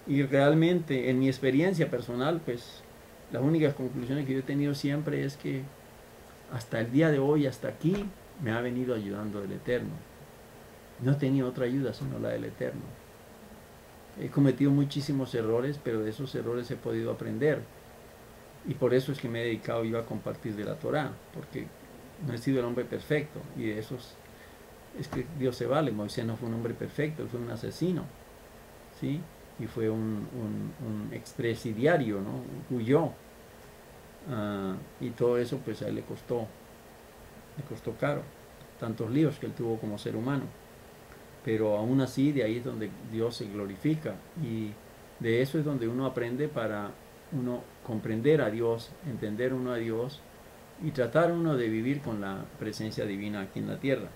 Y realmente, en mi experiencia personal, pues las únicas conclusiones que yo he tenido siempre es que hasta el día de hoy, hasta aquí, me ha venido ayudando el Eterno. No he tenido otra ayuda sino la del Eterno. He cometido muchísimos errores, pero de esos errores he podido aprender. Y por eso es que me he dedicado yo a compartir de la Torá, porque no he sido el hombre perfecto, y de esos es que Dios se vale. Moisés no fue un hombre perfecto, él fue un asesino, ¿sí? Y fue un expresidiario, ¿no? Huyó. Y todo eso pues a él le costó caro, tantos líos que él tuvo como ser humano. Pero aún así, de ahí es donde Dios se glorifica, y de eso es donde uno aprende para uno comprender a Dios, entender uno a Dios y tratar uno de vivir con la presencia divina aquí en la tierra.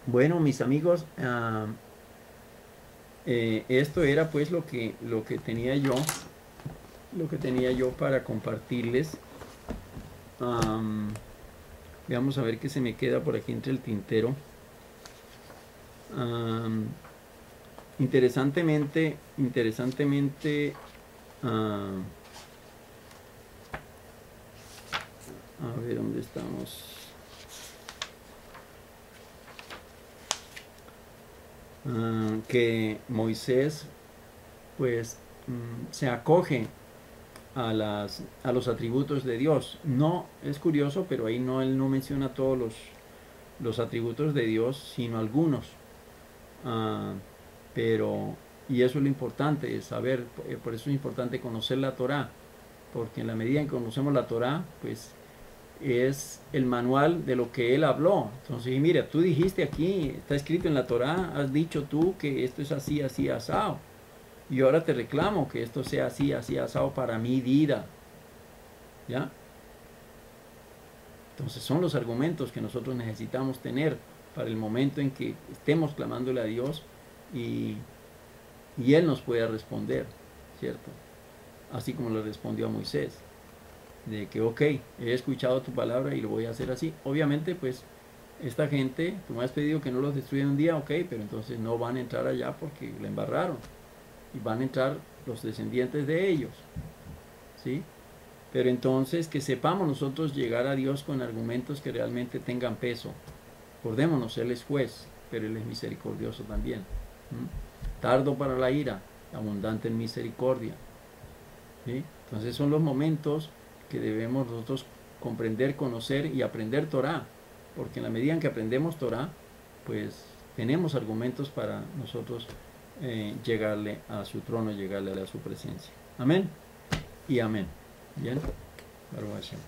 Bueno, mis amigos, esto era pues lo que tenía yo para compartirles. Vamos a ver qué se me queda por aquí entre el tintero. Interesantemente, a ver dónde estamos. Que Moisés pues se acoge a los atributos de Dios. No, es curioso, pero ahí no, él no menciona todos los atributos de Dios, sino algunos. Pero, y eso es lo importante, es saber, por eso es importante conocer la Torá, porque en la medida en que conocemos la Torá, pues es el manual de lo que él habló. Entonces, mira, tú dijiste aquí, está escrito en la Torá, has dicho tú que esto es así, así, asado. Y ahora te reclamo que esto sea así, así, asado para mi vida. ¿Ya? Entonces son los argumentos que nosotros necesitamos tener para el momento en que estemos clamándole a Dios y Él nos pueda responder, ¿cierto? Así como le respondió a Moisés, de que ok, he escuchado tu palabra y lo voy a hacer así. Obviamente, pues, esta gente, tú me has pedido que no los destruya un día, ok, pero entonces no van a entrar allá porque la embarraron. Y van a entrar los descendientes de ellos, ¿sí? Pero entonces que sepamos nosotros llegar a Dios con argumentos que realmente tengan peso. Acordémonos, Él es juez, pero Él es misericordioso también. Tardo para la ira, abundante en misericordia. ¿Sí? Entonces son los momentos que debemos nosotros comprender, conocer y aprender Torá, porque en la medida en que aprendemos Torá, pues tenemos argumentos para nosotros llegarle a su trono, llegarle a su presencia. Amén y amén. Bien, Baruch Hashem.